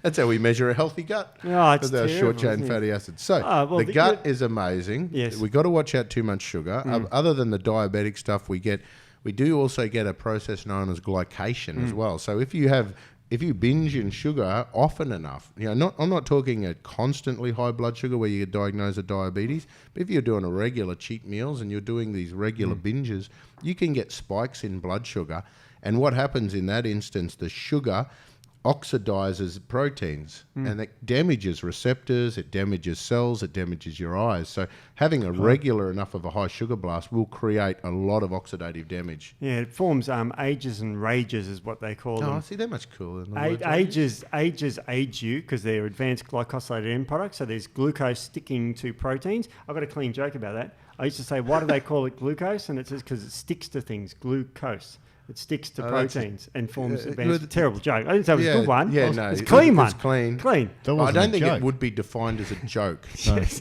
That's how we measure a healthy gut. Oh, it's with our terrible, short-chain fatty acids. So the gut is amazing. Yes. We've got to watch out too much sugar. Other than the diabetic stuff we do also get a process known as glycation as well. So if you binge in sugar often enough, I'm not talking a constantly high blood sugar where you get diagnosed with diabetes, but if you're doing a regular cheat meals and you're doing these regular binges, you can get spikes in blood sugar. And what happens in that instance, the sugar oxidizes proteins and it damages receptors, it damages cells, it damages your eyes. So having a regular enough of a high sugar blast will create a lot of oxidative damage. Yeah, it forms ages and rages is what they call them. Oh, see, they're much cooler than the Ages age you because they're advanced glycosylated end products. So there's glucose sticking to proteins. I've got a clean joke about that. I used to say, why do they call it glucose? And it says because it sticks to things, glucose. It sticks to proteins and forms advanced. It's a terrible joke. I didn't say it was a good one. Yeah, no. It's clean one. It's clean. Clean. I don't think it would be defined as a joke.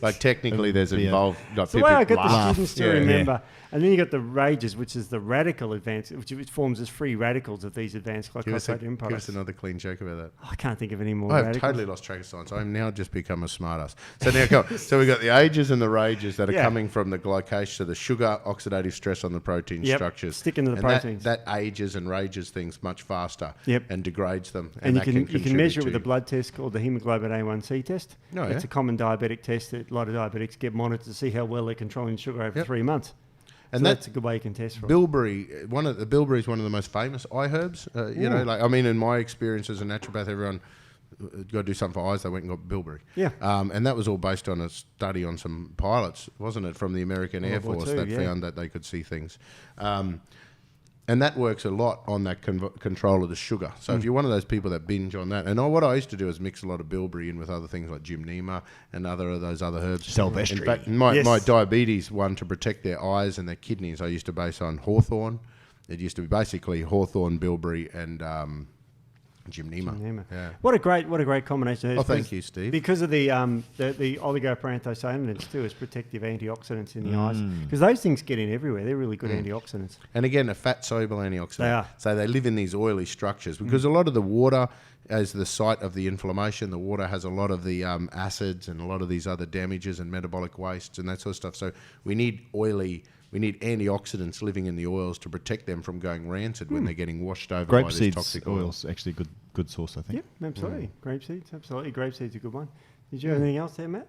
Like technically there's involved... It's the way I get the students to remember. Yeah. And then you got the rages, which is the radical advance, which forms as free radicals of these advanced glycosylated end products. Give us another clean joke about that. I can't think of any more I've totally lost track of science. I'm now just become a smartass. So now go. So we've got the ages and the rages that are coming from the glycation, so the sugar oxidative stress on the protein structures. Sticking to the proteins. That ages and rages things much faster and degrades them. And you can measure it with a blood test called the hemoglobin A1C test. It's a common diabetic test that a lot of diabetics get monitored to see how well they're controlling sugar over 3 months. And so that's a good way you can test for bilberry. Bilberry is one of the most famous eye herbs. In my experience as a naturopath, everyone got to do something for eyes. They went and got bilberry. Yeah. And that was all based on a study on some pilots, wasn't it, from the American Air Force that found that they could see things. And that works a lot on that control of the sugar. So if you're one of those people that binge on that, and what I used to do is mix a lot of bilberry in with other things like gymnema and other of those other herbs. Silvestri. In fact, my diabetes one to protect their eyes and their kidneys, I used to base on hawthorn. It used to be basically hawthorn, bilberry, and gymnema. Yeah. What a great combination. Thank you, Steve. Because of the oligoparanthocyanidins too, as protective antioxidants in the eyes. Because those things get in everywhere. They're really good antioxidants. And again, a fat-soluble antioxidant. They are. So they live in these oily structures because a lot of the water, as the site of the inflammation, the water has a lot of the acids and a lot of these other damages and metabolic wastes and that sort of stuff. So we need antioxidants living in the oils to protect them from going rancid when they're getting washed over by this toxic oil. Oil's actually good source, I think. Yeah, absolutely. Grape seeds, absolutely. Grape seeds are a good one. Did you have anything else there, Matt?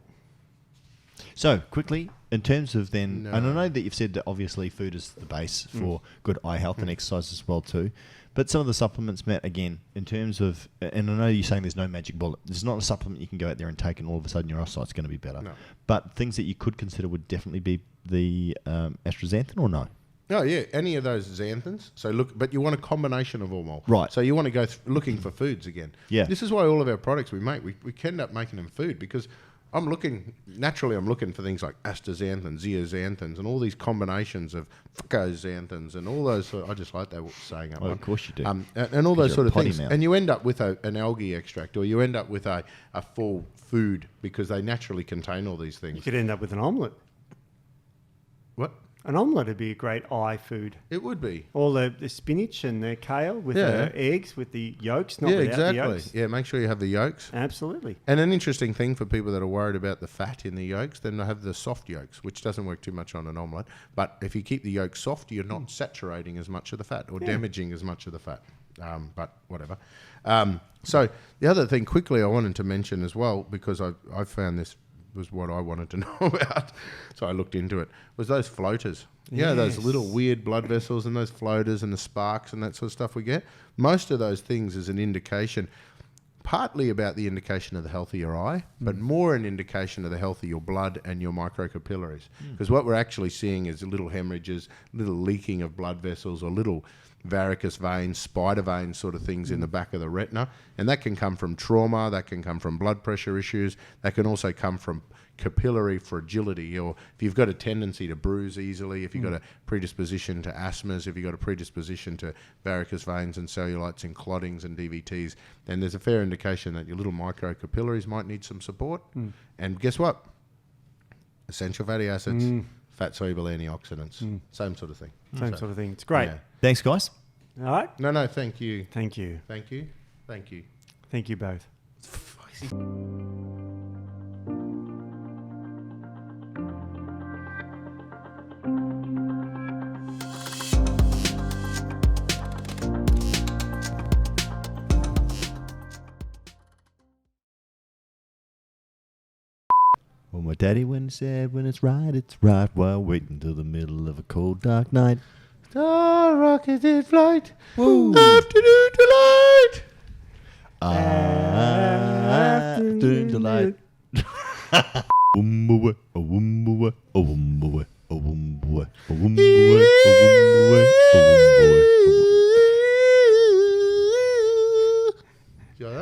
So, quickly, in terms of and I know that you've said that obviously food is the base for good eye health and exercise as well too, but some of the supplements, Matt, again, in terms of, and I know you're saying there's no magic bullet. There's not a supplement you can go out there and take and all of a sudden your eyesight's going to be better. No. But things that you could consider would definitely be the astaxanthin or no? Oh yeah, any of those xanthans. So look, but you want a combination of them all. Right. So you want to go looking for foods again. Yeah. This is why all of our products we make, we end up making them food because I'm looking for things like astaxanthins, zeaxanthins, and all these combinations of fucoxanthins and all those. I just like that saying out Oh, loud. of course you do. And all those you're sort a of potty things. mouth. And you end up with an algae extract, or you end up with a full food because they naturally contain all these You things. could end up with an omelette. What? An omelette would be a great eye food. It would be. All the spinach and the kale with Yeah. the eggs, with the yolks, not Yeah, without exactly. the yolks. Yeah, make sure you have the yolks. Absolutely. And an interesting thing for people that are worried about the fat in the yolks, then they have the soft yolks, which doesn't work too much on an omelette. But if you keep the yolk soft, you're not saturating as much of the fat or damaging as much of the fat. But whatever. So the other thing quickly I wanted to mention as well, because I found this was what I wanted to know about, so I looked into it, was those floaters. Yeah, those little weird blood vessels and those floaters and the sparks and that sort of stuff we get. Most of those things is an indication, partly about the indication of the health of your eye, but more an indication of the health of your blood and your microcapillaries. Because what we're actually seeing is little hemorrhages, little leaking of blood vessels, or little varicose veins, spider veins sort of things in the back of the retina. And that can come from trauma, that can come from blood pressure issues, that can also come from capillary fragility, or if you've got a tendency to bruise easily, if you've got a predisposition to asthmas, if you've got a predisposition to varicose veins and cellulites and clottings and DVTs, then there's a fair indication that your little microcapillaries might need some support. And guess what? Essential fatty acids, fat-soluble antioxidants, same sort of thing. Same sort of thing. It's great. Yeah. Thanks, guys. All right. No, thank you. Thank you. Thank you. Thank you. Thank you both. Well, my daddy when said, when it's right, while waiting till the middle of a cold, dark night. Star rocket in flight. Woo. Afternoon delight. Afternoon delight. Woombawa, a woombawa, a woombawa, a woombawa, a woombawa, a woombawa, a woombawa. You got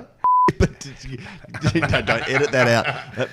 that? Don't edit that out.